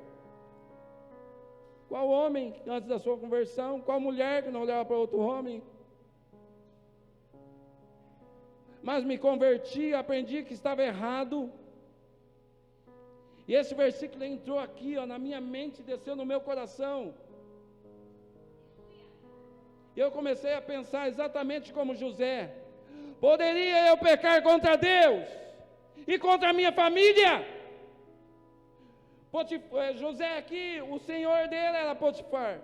Qual homem, antes da sua conversão, qual mulher que não olhava para outro homem? Mas me converti, aprendi que estava errado, e esse versículo entrou aqui, ó, na minha mente, desceu no meu coração. E eu comecei a pensar exatamente como José: poderia eu pecar contra Deus e contra a minha família? José aqui, o senhor dele era Potifar.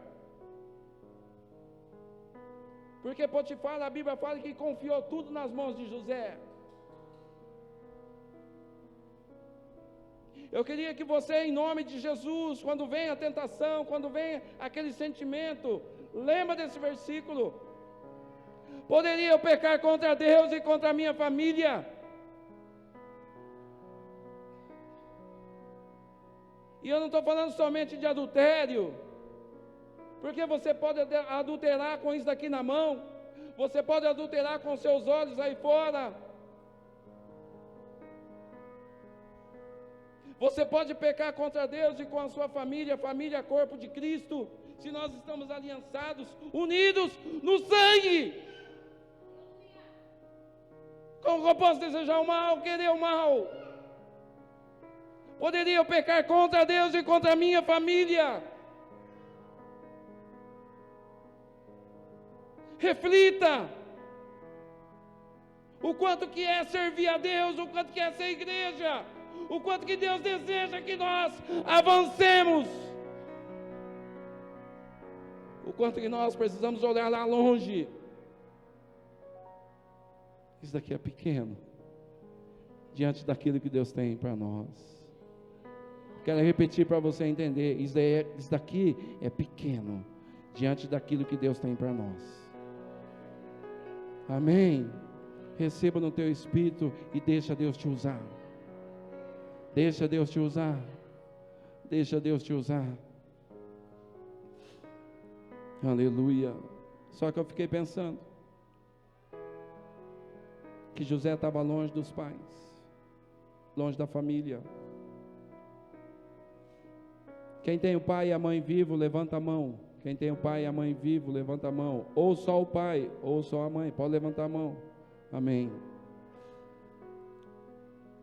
Porque Potifar, a Bíblia fala que confiou tudo nas mãos de José. Eu queria que você, em nome de Jesus, quando vem a tentação, quando vem aquele sentimento, lembra desse versículo: poderia eu pecar contra Deus e contra a minha família? E eu não estou falando somente de adultério, porque você pode adulterar com isso daqui na mão, você pode adulterar com seus olhos aí fora, você pode pecar contra Deus e com a sua família, família corpo de Cristo, se nós estamos aliançados, unidos no sangue. Como eu posso desejar o mal, querer o mal? Poderia eu pecar contra Deus e contra a minha família? Reflita o quanto que é servir a Deus, o quanto que é ser igreja, o quanto que Deus deseja que nós avancemos, o quanto que nós precisamos olhar lá longe. Isso daqui é pequeno diante daquilo que Deus tem para nós. Quero repetir para você entender: isso daqui é pequeno diante daquilo que Deus tem para nós. Amém? Receba no teu espírito e deixa Deus te usar. Deixa Deus te usar. Deixa Deus te usar. Aleluia. Só que eu fiquei pensando que José estava longe dos pais, longe da família. Quem tem o pai e a mãe vivo, levanta a mão. Quem tem o pai e a mãe vivo, levanta a mão. Ou só o pai, ou só a mãe, pode levantar a mão. Amém.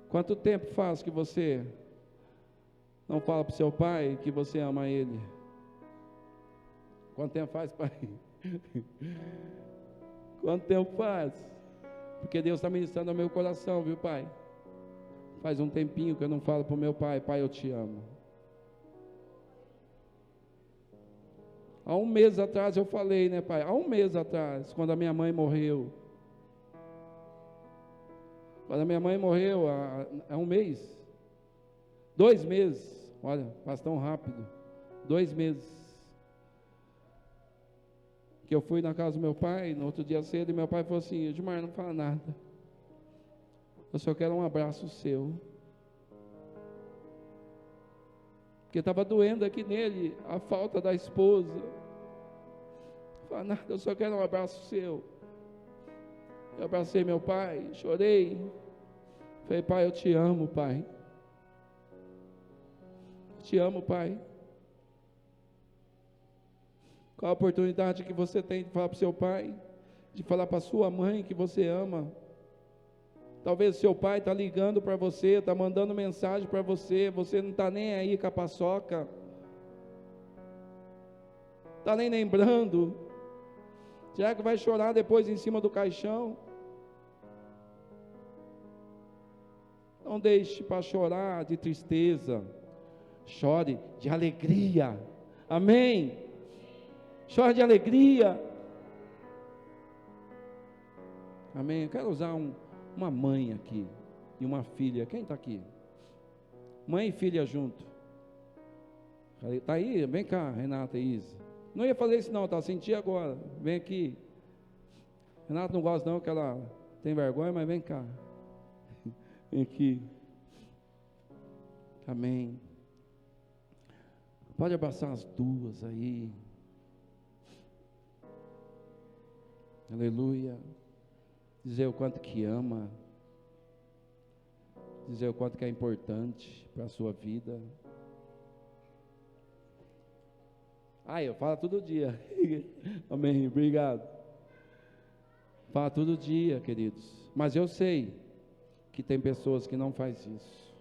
Quanto tempo faz que você não fala para o seu pai que você ama ele? Quanto tempo faz, pai? Quanto tempo faz? Porque Deus está ministrando ao meu coração, viu, pai? Faz um tempinho que eu não falo para o meu pai: pai, eu te amo. Há um mês atrás eu falei, né, pai? Há um mês atrás, quando a minha mãe morreu. Quando a minha mãe morreu, há um mês. 2 meses. Olha, passa tão rápido. 2 meses. Que eu fui na casa do meu pai, no outro dia cedo, e meu pai falou assim: Edmar, não fala nada. Eu só quero um abraço seu. Porque estava doendo aqui nele a falta da esposa. Fala nada, eu só quero um abraço seu. Eu abracei meu pai, chorei. Falei, pai, eu te amo, pai. Te amo, pai. Qual a oportunidade que você tem de falar para o seu pai, de falar para a sua mãe que você ama? Talvez o seu pai está ligando para você, está mandando mensagem para você, você não está nem aí com a paçoca, está nem lembrando. Já que vai chorar depois em cima do caixão? Não deixe para chorar de tristeza, chore de alegria, amém? Chore de alegria, amém? Eu quero usar uma mãe aqui e uma filha. Quem está aqui? Mãe e filha junto. Está aí? Vem cá, Renata e Isa. Não ia fazer isso não, tá? Senti agora. Vem aqui. Renata não gosta não, que ela tem vergonha, mas vem cá. Vem aqui. Amém. Pode abraçar as duas aí. Aleluia. Dizer o quanto que ama. Dizer o quanto que é importante para a sua vida. Eu falo todo dia. Amém, obrigado. Fala todo dia, queridos. Mas eu sei que tem pessoas que não fazem isso.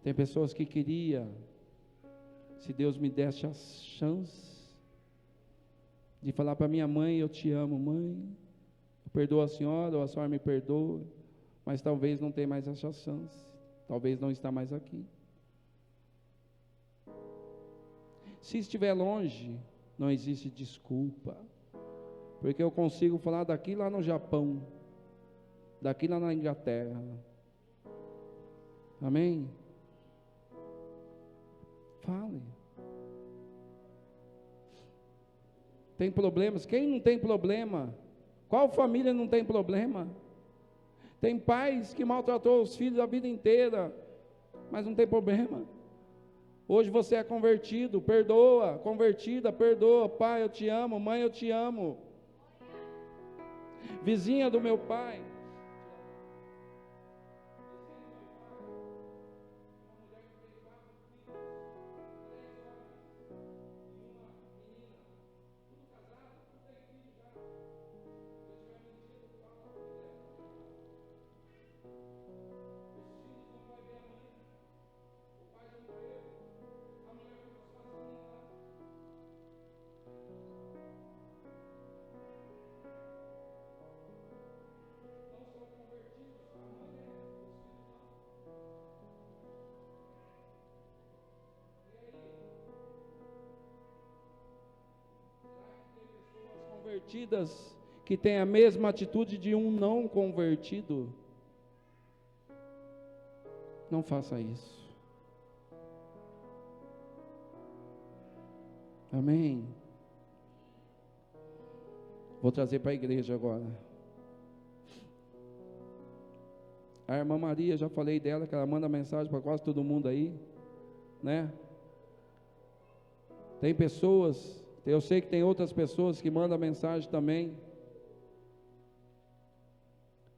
Tem pessoas que queria, se Deus me desse a chance de falar para minha mãe, eu te amo, mãe. Eu perdoo a senhora, ou a senhora me perdoa, mas talvez não tenha mais essa chance. Talvez não está mais aqui. Se estiver longe, não existe desculpa, porque eu consigo falar daqui lá no Japão, daqui lá na Inglaterra, amém? Fale. Tem problemas? Quem não tem problema? Qual família não tem problema? Tem pais que maltratou os filhos a vida inteira, mas não tem problema. Hoje você é convertido, perdoa, convertida, perdoa. Pai, eu te amo, mãe, eu te amo. Vizinha do meu pai. Convertidas que têm a mesma atitude de um não convertido. Não faça isso. Amém. Vou trazer para a igreja agora. A irmã Maria, já falei dela, que ela manda mensagem para quase todo mundo aí, né? Tem pessoas, eu sei que tem outras pessoas que mandam mensagem também.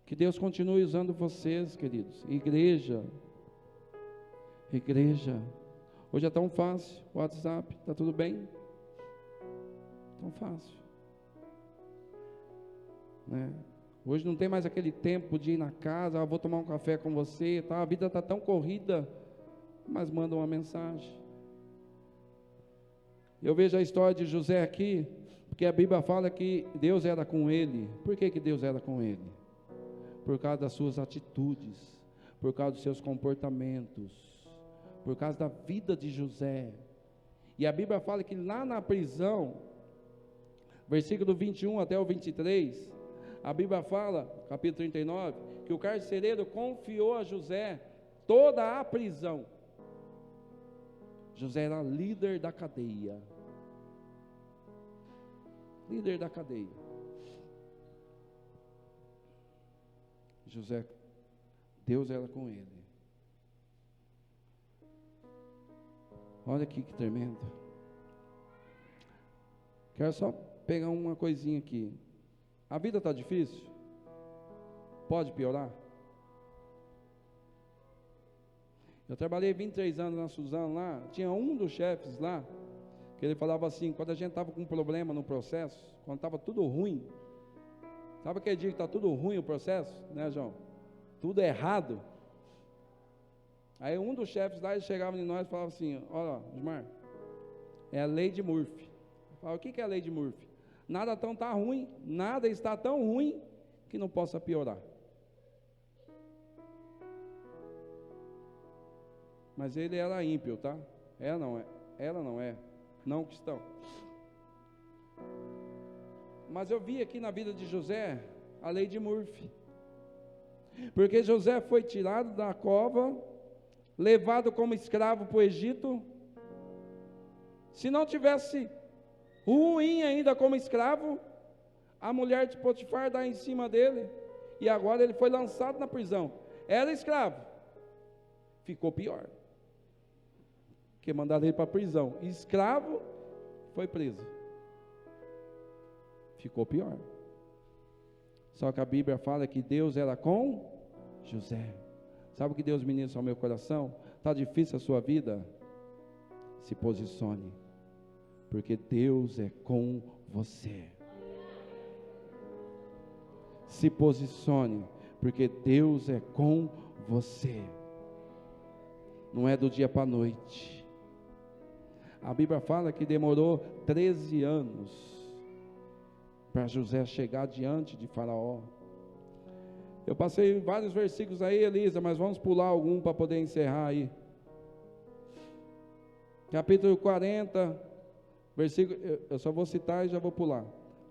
Que Deus continue usando vocês, queridos. Igreja. Hoje é tão fácil, o WhatsApp, está tudo bem? Tão fácil, né? Hoje não tem mais aquele tempo de ir na casa, vou tomar um café com você, tá? A vida está tão corrida, mas manda uma mensagem. Eu vejo a história de José aqui, porque a Bíblia fala que Deus era com ele. Por que Deus era com ele? Por causa das suas atitudes, por causa dos seus comportamentos, por causa da vida de José. E a Bíblia fala que lá na prisão, versículo 21 até o 23, a Bíblia fala, capítulo 39, que o carcereiro confiou a José toda a prisão. José era líder da cadeia. Líder da cadeia. José, Deus era com ele. Olha aqui que tremendo. Quero só pegar uma coisinha aqui. A vida está difícil? Pode piorar? Eu trabalhei 23 anos na Suzano lá, tinha um dos chefes lá, que ele falava assim, quando a gente estava com um problema no processo, quando estava tudo ruim, sabe aquele dia que está tudo ruim o processo, né, João? Tudo errado. Aí um dos chefes lá, ele chegava em nós e falava assim, olha, Osmar, é a lei de Murphy. Eu falava, o que é a lei de Murphy? Nada tão tá ruim, nada está tão ruim que não possa piorar. Mas ele era ímpio, tá? Ela não é, não cristão. Mas eu vi aqui na vida de José a lei de Murphy. Porque José foi tirado da cova, levado como escravo para o Egito. Se não tivesse ruim ainda como escravo, a mulher de Potifar dá em cima dele, e agora ele foi lançado na prisão. Era escravo, ficou pior, porque mandaram ele para a prisão. Escravo, foi preso, ficou pior. Só que a Bíblia fala que Deus era com José. Sabe o que Deus ministra ao meu coração? Está difícil a sua vida? Se posicione, porque Deus é com você. Se posicione, porque Deus é com você. Não é do dia para a noite. A Bíblia fala que demorou 13 anos para José chegar diante de Faraó. Eu passei vários versículos aí, Elisa, mas vamos pular algum para poder encerrar aí. Capítulo 40, versículo, eu só vou citar e já vou pular.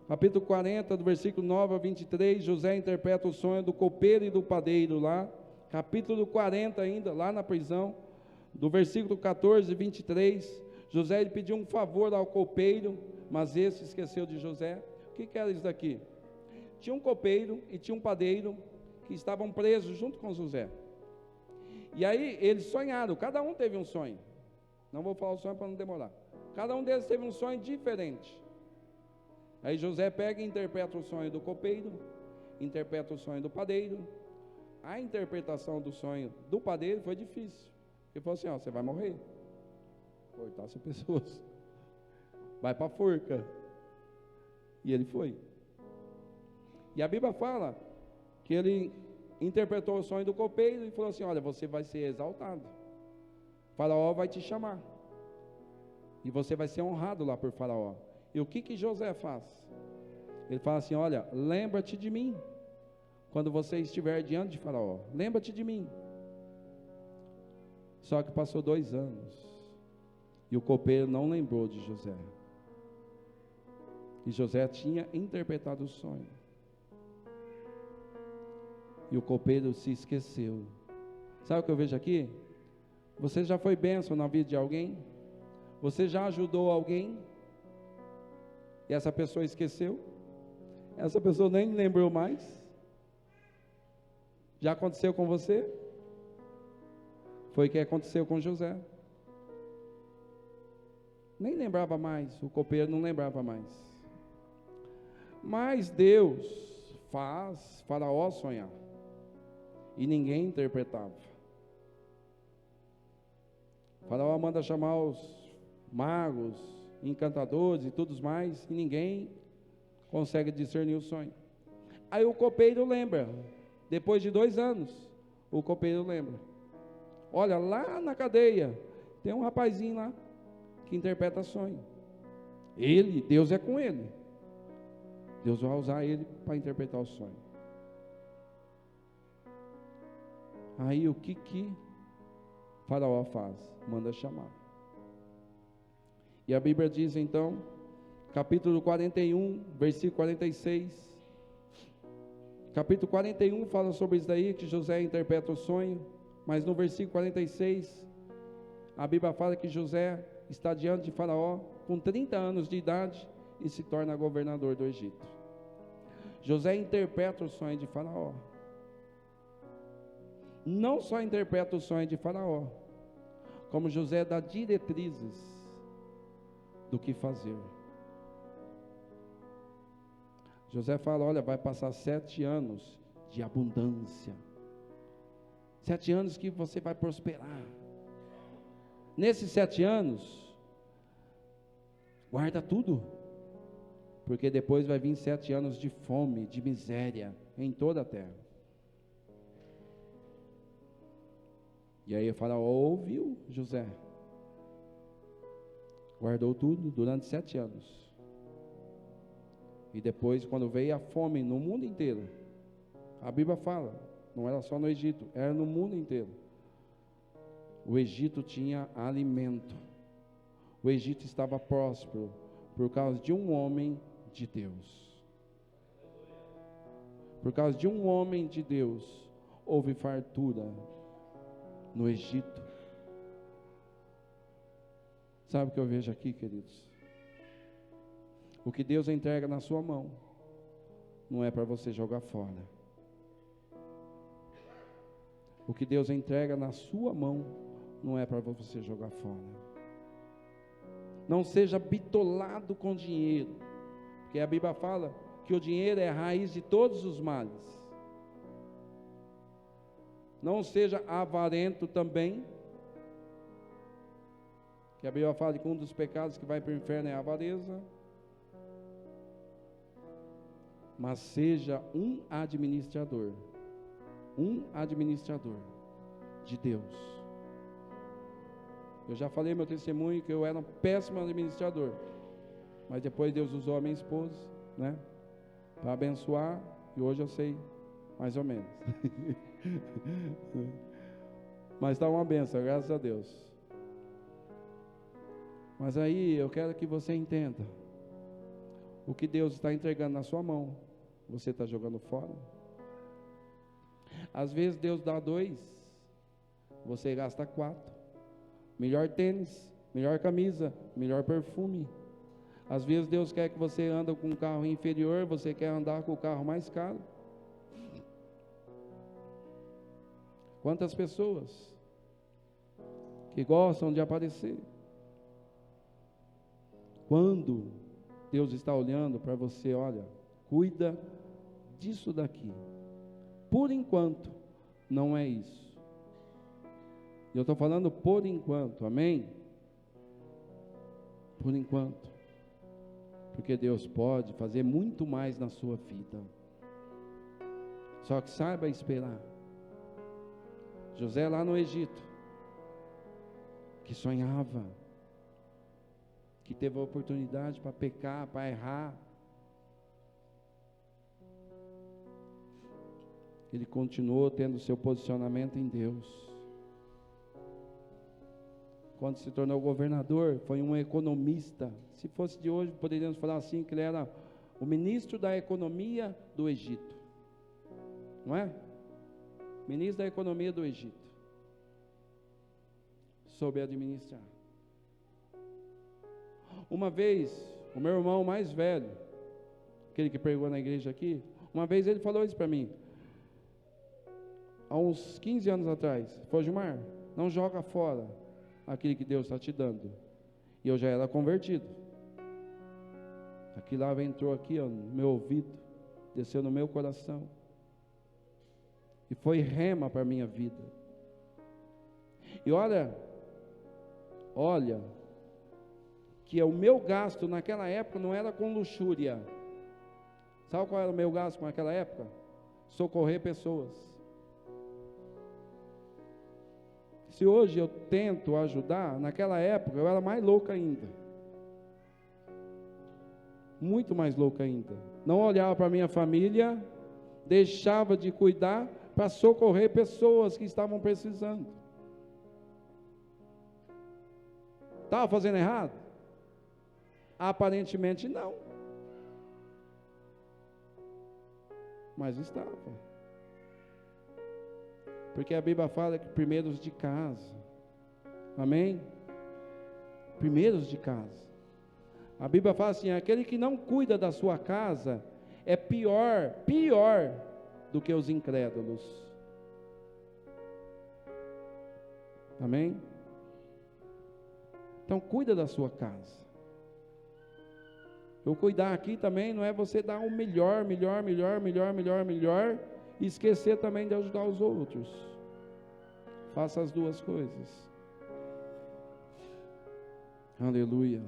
Capítulo 40, do versículo 9 a 23, José interpreta o sonho do copeiro e do padeiro lá. Capítulo 40 ainda, lá na prisão, do versículo 14 e 23, José ele pediu um favor ao copeiro, mas esse esqueceu de José. O que era isso daqui? Tinha um copeiro e tinha um padeiro que estavam presos junto com José. E aí eles sonharam, cada um teve um sonho. Não vou falar o sonho para não demorar. Cada um deles teve um sonho diferente. Aí José pega e interpreta o sonho do copeiro, interpreta o sonho do padeiro. A interpretação do sonho do padeiro foi difícil. Ele falou assim, ó, você vai morrer. Cortar as pessoas. Vai para a forca. E ele foi. E a Bíblia fala que ele interpretou o sonho do copeiro e falou assim, olha, você vai ser exaltado. Faraó vai te chamar. E você vai ser honrado lá por Faraó. E o que José faz? Ele fala assim, olha, lembra-te de mim. Quando você estiver diante de Faraó, lembra-te de mim. Só que passou 2 anos. E o copeiro não lembrou de José. E José tinha interpretado o sonho. E o copeiro se esqueceu. Sabe o que eu vejo aqui? Você já foi bênção na vida de alguém? Você já ajudou alguém? E essa pessoa esqueceu? Essa pessoa nem lembrou mais? Já aconteceu com você? Foi o que aconteceu com José. Nem lembrava mais, o copeiro não lembrava mais. Mas Deus faz Faraó sonhar. E ninguém interpretava. Faraó manda chamar os magos, encantadores e tudo mais, e ninguém consegue discernir o sonho. Aí o copeiro lembra, depois de 2 anos, o copeiro lembra. Olha, lá na cadeia, tem um rapazinho lá, que interpreta sonho. Deus é com ele. Deus vai usar ele para interpretar o sonho. Aí o que Faraó faz? Manda chamar. E a Bíblia diz então, capítulo 41, versículo 46. Capítulo 41 fala sobre isso daí, que José interpreta o sonho. Mas no versículo 46, a Bíblia fala que José está diante de Faraó com 30 anos de idade e se torna governador do Egito. José interpreta o sonho de Faraó. Não só interpreta o sonho de Faraó, como José dá diretrizes do que fazer. José fala, olha, vai passar 7 anos de abundância. 7 anos que você vai prosperar. Nesses 7 anos, guarda tudo. Porque depois vai vir 7 anos de fome, de miséria, em toda a terra. E aí o faraó ouviu José. Guardou tudo durante 7 anos. E depois, quando veio a fome no mundo inteiro, a Bíblia fala, não era só no Egito, era no mundo inteiro. O Egito tinha alimento. O Egito estava próspero por causa de um homem de Deus. Por causa de um homem de Deus, houve fartura no Egito. Sabe o que eu vejo aqui, queridos? O que Deus entrega na sua mão, não é para você jogar fora. O que Deus entrega na sua mão, não é para você jogar fora. Não seja bitolado com dinheiro, porque a Bíblia fala que o dinheiro é a raiz de todos os males. Não seja avarento também, que a Bíblia fala que um dos pecados que vai para o inferno é a avareza. Mas seja um administrador de Deus. Eu já falei meu testemunho que eu era um péssimo administrador, mas depois Deus usou a minha esposa, né, para abençoar, e hoje eu sei mais ou menos. Mas está uma benção, graças a Deus. Mas aí eu quero que você entenda, o que Deus está entregando na sua mão, você está jogando fora. Às vezes Deus dá 2, você gasta 4. Melhor tênis, melhor camisa, melhor perfume. Às vezes Deus quer que você ande com um carro inferior, você quer andar com o carro mais caro. Quantas pessoas que gostam de aparecer, quando Deus está olhando para você, olha, cuida disso daqui. Por enquanto, não é isso. Eu estou falando por enquanto, amém? Por enquanto. Porque Deus pode fazer muito mais na sua vida. Só que saiba esperar. José lá no Egito, que sonhava, que teve a oportunidade para pecar, para errar, ele continuou tendo seu posicionamento em Deus. Quando se tornou governador, foi um economista. Se fosse de hoje, poderíamos falar assim, que ele era o ministro da economia do Egito. Não é? Ministro da economia do Egito. Soube administrar. Uma vez, o meu irmão mais velho, aquele que pregou na igreja aqui, uma vez ele falou isso para mim. Há uns 15 anos atrás, falou, Gilmar, não joga fora aquilo que Deus está te dando. E eu já era convertido. Aquilo lá entrou aqui, ó, no meu ouvido, desceu no meu coração, e foi rema para a minha vida. E olha, que o meu gasto naquela época não era com luxúria. Sabe qual era o meu gasto naquela época? Socorrer pessoas. Se hoje eu tento ajudar, naquela época eu era mais louco ainda. Muito mais louco ainda. Não olhava para a minha família, deixava de cuidar para socorrer pessoas que estavam precisando. Estava fazendo errado? Aparentemente não. Mas estava. Porque a Bíblia fala que primeiros de casa. Amém? Primeiros de casa. A Bíblia fala assim, aquele que não cuida da sua casa é pior do que os incrédulos. Amém? Então cuida da sua casa. Eu cuidar aqui também não é você dar o melhor, e esquecer também de ajudar os outros. Faça as duas coisas. Aleluia.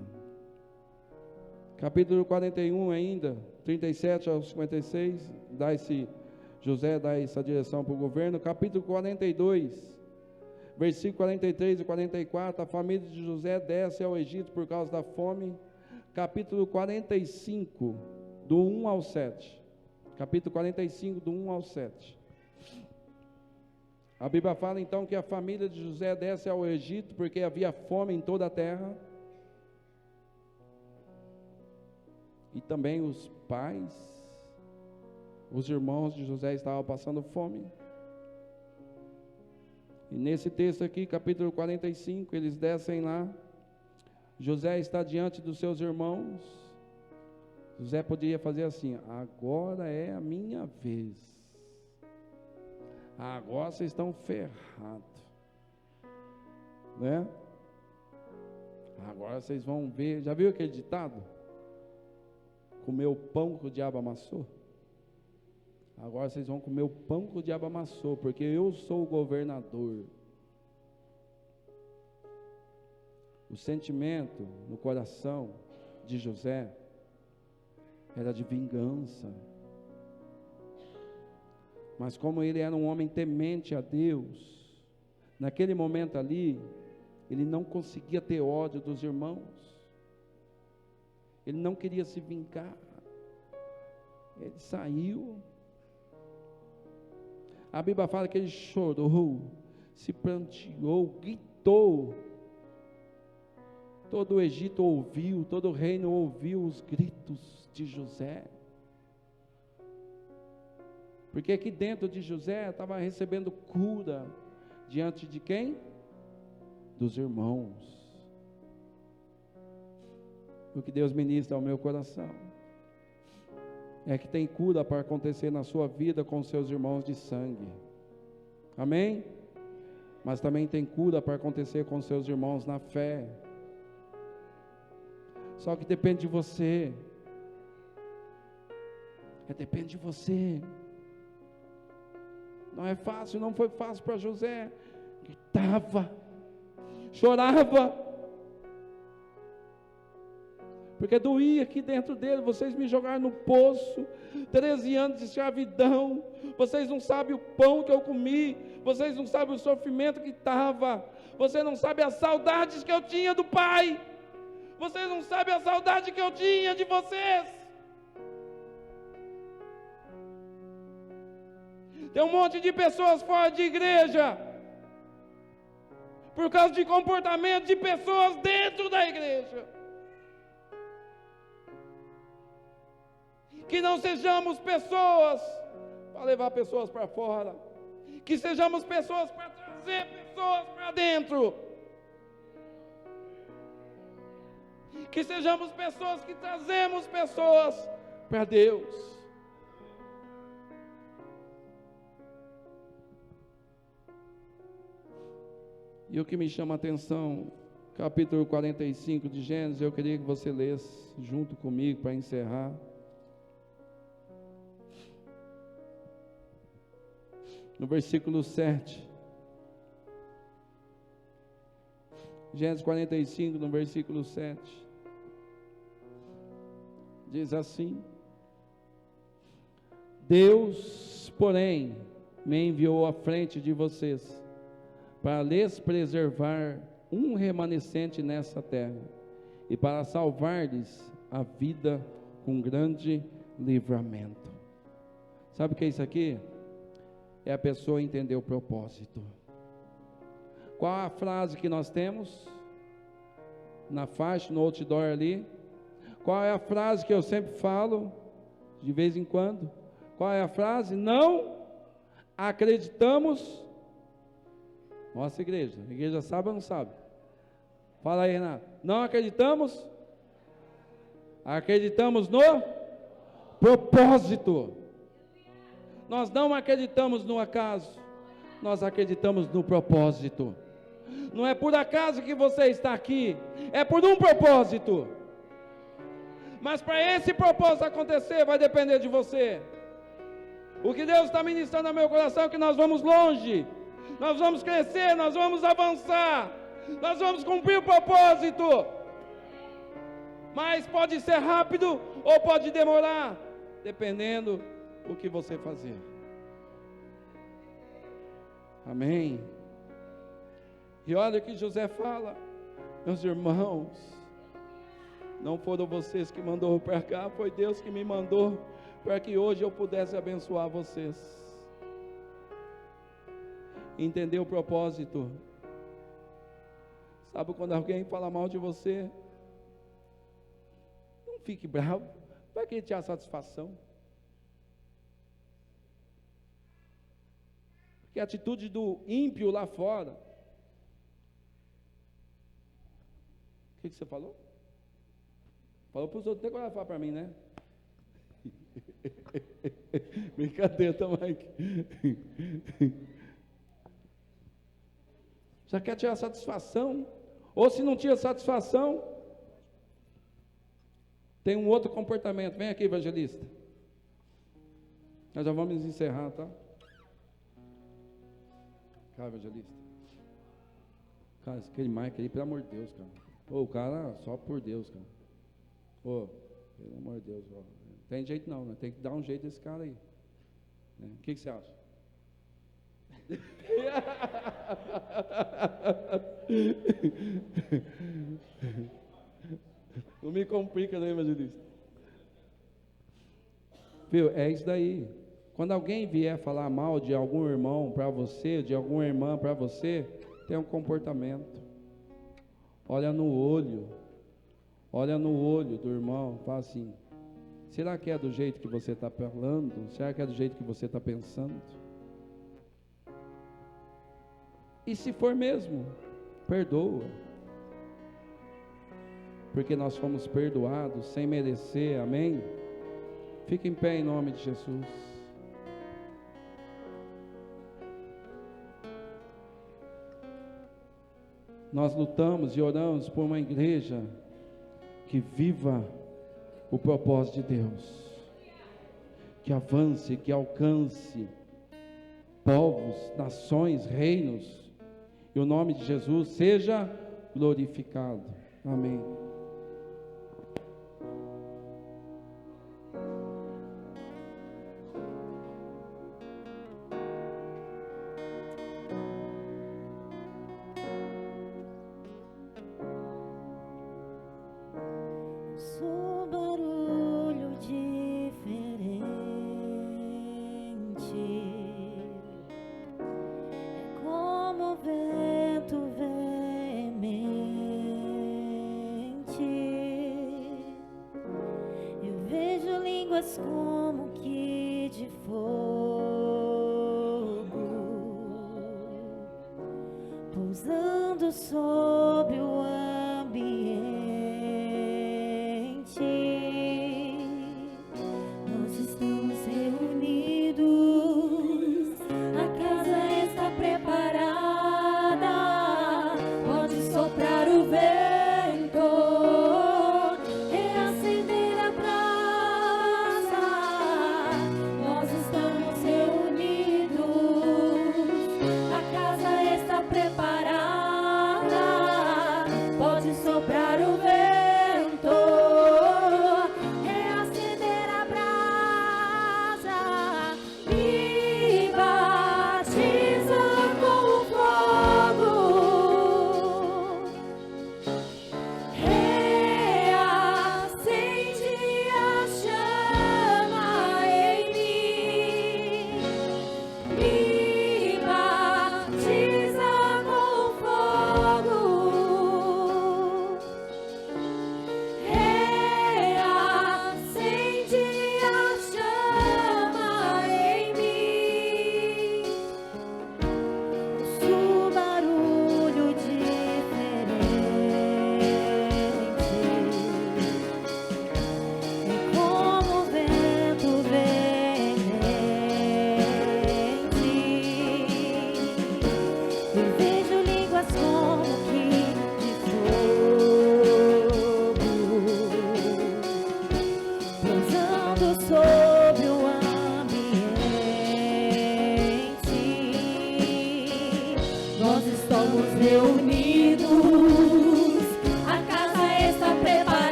Capítulo 41 ainda, 37 ao 56, José dá essa direção para o governo. Capítulo 42, versículo 43 e 44, a família de José desce ao Egito por causa da fome. Capítulo 45, do 1 ao 7. Capítulo 45, do 1 ao 7. A Bíblia fala então que a família de José desce ao Egito porque havia fome em toda a terra. E também os pais, os irmãos de José estavam passando fome. E nesse texto aqui, capítulo 45, eles descem lá. José está diante dos seus irmãos. José poderia fazer assim: agora é a minha vez. Agora vocês estão ferrados, né? Agora vocês vão ver. Já viu aquele ditado? Comer o pão que o diabo amassou? Agora vocês vão comer o pão que o diabo amassou, porque eu sou o governador. O sentimento no coração de José era de vingança. Mas como ele era um homem temente a Deus, naquele momento ali, ele não conseguia ter ódio dos irmãos. Ele não queria se vingar. Ele saiu. A Bíblia fala que ele chorou, se pranteou, gritou. Todo o Egito ouviu, todo o reino ouviu os gritos de José. Porque aqui dentro de José estava recebendo cura diante de quem? Dos irmãos. O que Deus ministra ao meu coração é que tem cura para acontecer na sua vida com seus irmãos de sangue. Amém? Mas também tem cura para acontecer com seus irmãos na fé. Só que depende de você. Depende de você. Não é fácil, não foi fácil para José. Gritava, chorava, porque doía aqui dentro dele. Vocês me jogaram no poço, 13 anos de escravidão, vocês não sabem o pão que eu comi, vocês não sabem o sofrimento que estava, vocês não sabem as saudades que eu tinha do pai, vocês não sabem a saudade que eu tinha de vocês. Tem um monte de pessoas fora de igreja, por causa de comportamento de pessoas dentro da igreja. Que não sejamos pessoas para levar pessoas para fora, que sejamos pessoas para trazer pessoas para dentro, que sejamos pessoas que trazemos pessoas para Deus. E o que me chama a atenção, capítulo 45 de Gênesis, eu queria que você lesse junto comigo para encerrar. No versículo 7. Gênesis 45, no versículo 7. Diz assim: Deus, porém, me enviou à frente de vocês, para lhes preservar um remanescente nessa terra, e para salvar-lhes a vida com grande livramento. Sabe o que é isso aqui? É a pessoa entender o propósito. Qual a frase que nós temos na faixa, no outdoor ali? Qual é a frase que eu sempre falo de vez em quando? Qual é a frase? Não acreditamos. Nossa igreja, a igreja sabe ou não sabe? Fala aí, Renato. Não acreditamos? Acreditamos no propósito. Nós não acreditamos no acaso, nós acreditamos no propósito. Não é por acaso que você está aqui, é por um propósito. Mas para esse propósito acontecer, vai depender de você. O que Deus está ministrando no meu coração é que nós vamos longe, nós vamos crescer, nós vamos avançar, nós vamos cumprir o propósito. Mas pode ser rápido ou pode demorar, dependendo do que você fazer. Amém? E olha o que José fala: meus irmãos, não foram vocês que mandou para cá, foi Deus que me mandou para que hoje eu pudesse abençoar vocês. Entender o propósito. Sabe quando alguém fala mal de você, não fique bravo, vai querer tirar satisfação. Porque a atitude do ímpio lá fora. O que você falou? Falou para os outros, tem coragem de falar para mim, né? Brincadeira, Mike. Já quer tirar satisfação? Ou se não tira satisfação, tem um outro comportamento. Vem aqui, evangelista. Nós já vamos encerrar, tá? Cara, evangelista. Cara, aquele Mike aí, pelo amor de Deus, cara. Ô, o cara, só por Deus, cara. Ô, pelo amor de Deus, ó. Não tem jeito não, né? Tem que dar um jeito desse cara aí. Né? O que você acha? Não me complica, né, evangelista? Viu, é isso daí. Quando alguém vier falar mal de algum irmão para você, de alguma irmã para você, tem um comportamento. Olha no olho do irmão, fala assim: será que é do jeito que você está falando? Será que é do jeito que você está pensando? E se for mesmo, perdoa. Porque nós fomos perdoados sem merecer, amém? Fique em pé em nome de Jesus. Nós lutamos e oramos por uma igreja que viva o propósito de Deus, que avance, que alcance povos, nações, reinos, e o nome de Jesus seja glorificado. Amém. Sou barulho diferente, é como o vento veemente. Eu vejo línguas como que de fogo pousando sobre o ambiente. Nós estamos reunidos, a casa está preparada. Pode soprar o vento, reacender a brasa. Nós estamos reunidos, a casa está preparada.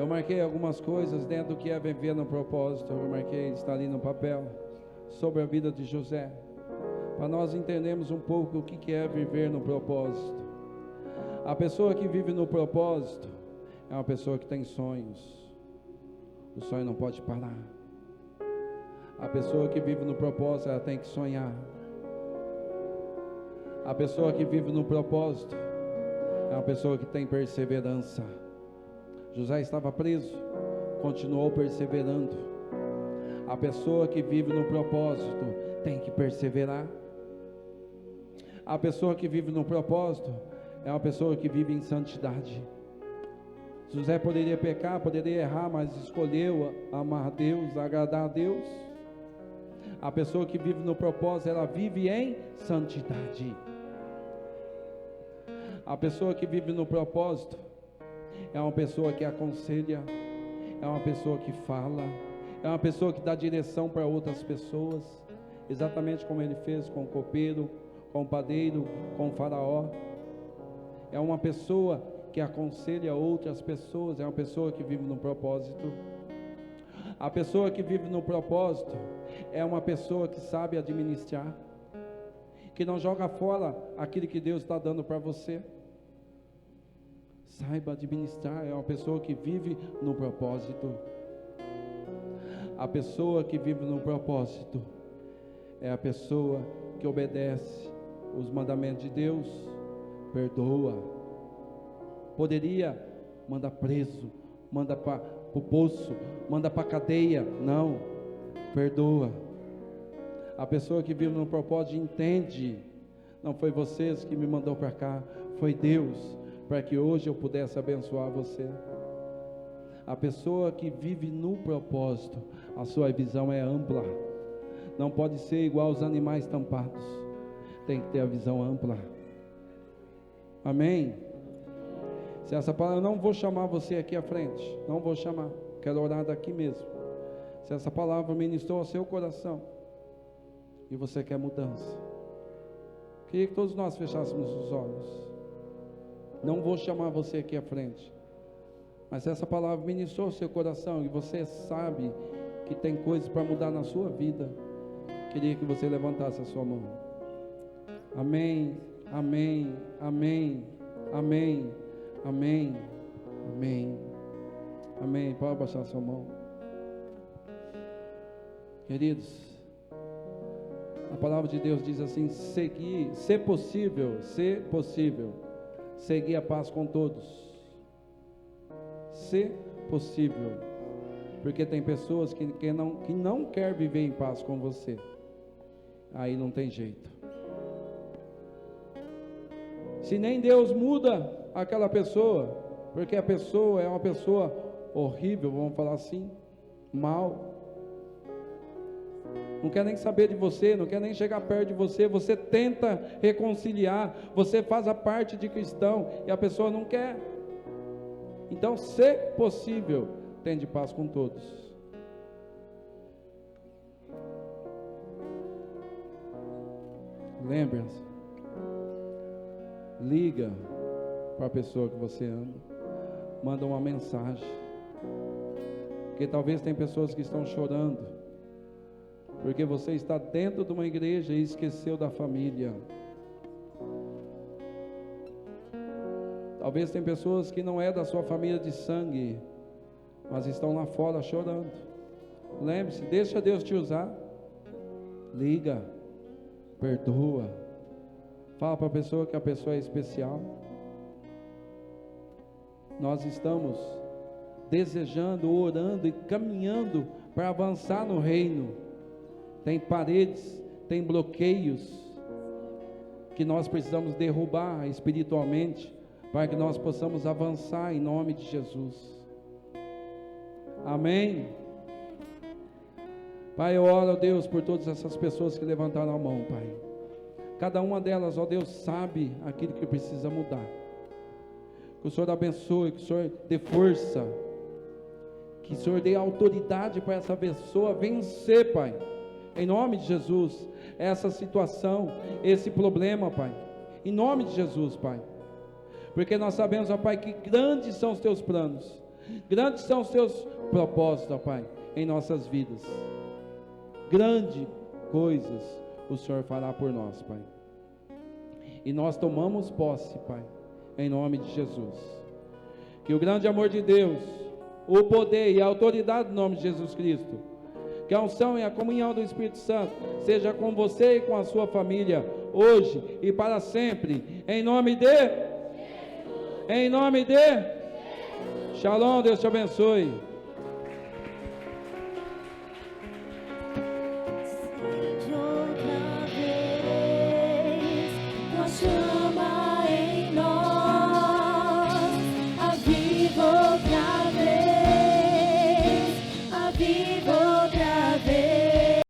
Eu marquei algumas coisas dentro do que é viver no propósito. Eu marquei, está ali no papel, sobre a vida de José, para nós entendermos um pouco o que é viver no propósito. A pessoa que vive no propósito é uma pessoa que tem sonhos. O sonho não pode parar. A pessoa que vive no propósito, ela tem que sonhar. A pessoa que vive no propósito é uma pessoa que tem perseverança. José estava preso, continuou perseverando. A pessoa que vive no propósito tem que perseverar. A pessoa que vive no propósito é uma pessoa que vive em santidade. José poderia pecar, poderia errar, mas escolheu amar a Deus, agradar a Deus. A pessoa que vive no propósito, ela vive em santidade. A pessoa que vive no propósito é uma pessoa que aconselha, é uma pessoa que fala, é uma pessoa que dá direção para outras pessoas, exatamente como ele fez com o copeiro, com o padeiro, com o faraó. É uma pessoa que aconselha outras pessoas, é uma pessoa que vive no propósito. A pessoa que vive no propósito é uma pessoa que sabe administrar, que não joga fora aquilo que Deus está dando para você. Saiba administrar, é uma pessoa que vive no propósito. A pessoa que vive no propósito é a pessoa que obedece os mandamentos de Deus, perdoa. Poderia mandar preso, manda para o poço, manda para a cadeia, não, perdoa. A pessoa que vive no propósito entende, não foi vocês que me mandou para cá, foi Deus, para que hoje eu pudesse abençoar você. A pessoa que vive no propósito, a sua visão é ampla, não pode ser igual aos animais tampados, tem que ter a visão ampla. Amém? Se essa palavra, eu não vou chamar você aqui à frente, não vou chamar, quero orar daqui mesmo. Se essa palavra ministrou ao seu coração e você quer mudança, queria que todos nós fechássemos os olhos. Não vou chamar você aqui à frente, mas se essa palavra ministrou ao seu coração e você sabe que tem coisas para mudar na sua vida, queria que você levantasse a sua mão. Amém, amém, amém, amém, amém, amém, amém. Pode abaixar a sua mão. Queridos, a palavra de Deus diz assim: seguir, se possível, seguir a paz com todos. Se possível, porque tem pessoas que não quer viver em paz com você, aí não tem jeito. Se nem Deus muda aquela pessoa, porque a pessoa é uma pessoa horrível, vamos falar assim, mal, não quer nem saber de você, não quer nem chegar perto de você, você tenta reconciliar, você faz a parte de cristão e a pessoa não quer. Então, se possível, tende paz com todos. Lembre-se, liga para a pessoa que você ama, manda uma mensagem, porque talvez tem pessoas que estão chorando, porque você está dentro de uma igreja e esqueceu da família. Talvez tem pessoas que não é da sua família de sangue, mas estão lá fora chorando. Lembre-se, deixa Deus te usar. Liga, perdoa, fala para a pessoa que a pessoa é especial. Nós estamos desejando, orando e caminhando para avançar no reino. Tem paredes, tem bloqueios que nós precisamos derrubar espiritualmente, para que nós possamos avançar em nome de Jesus. Amém? Pai, eu oro, ó Deus, por todas essas pessoas que levantaram a mão, Pai. Cada uma delas, ó Deus, sabe aquilo que precisa mudar. Que o Senhor abençoe, que o Senhor dê força, que o Senhor dê autoridade para essa pessoa vencer, Pai. Em nome de Jesus, essa situação, esse problema, Pai. Em nome de Jesus, Pai. Porque nós sabemos, ó Pai, que grandes são os teus planos. Grandes são os seus propósitos, ó Pai, em nossas vidas. Grandes coisas o Senhor fará por nós, Pai. E nós tomamos posse, Pai, em nome de Jesus. Que o grande amor de Deus, o poder e a autoridade do nome de Jesus Cristo, que a unção e a comunhão do Espírito Santo seja com você e com a sua família, hoje e para sempre, em nome de Jesus. Em nome de Jesus. Shalom, Deus te abençoe.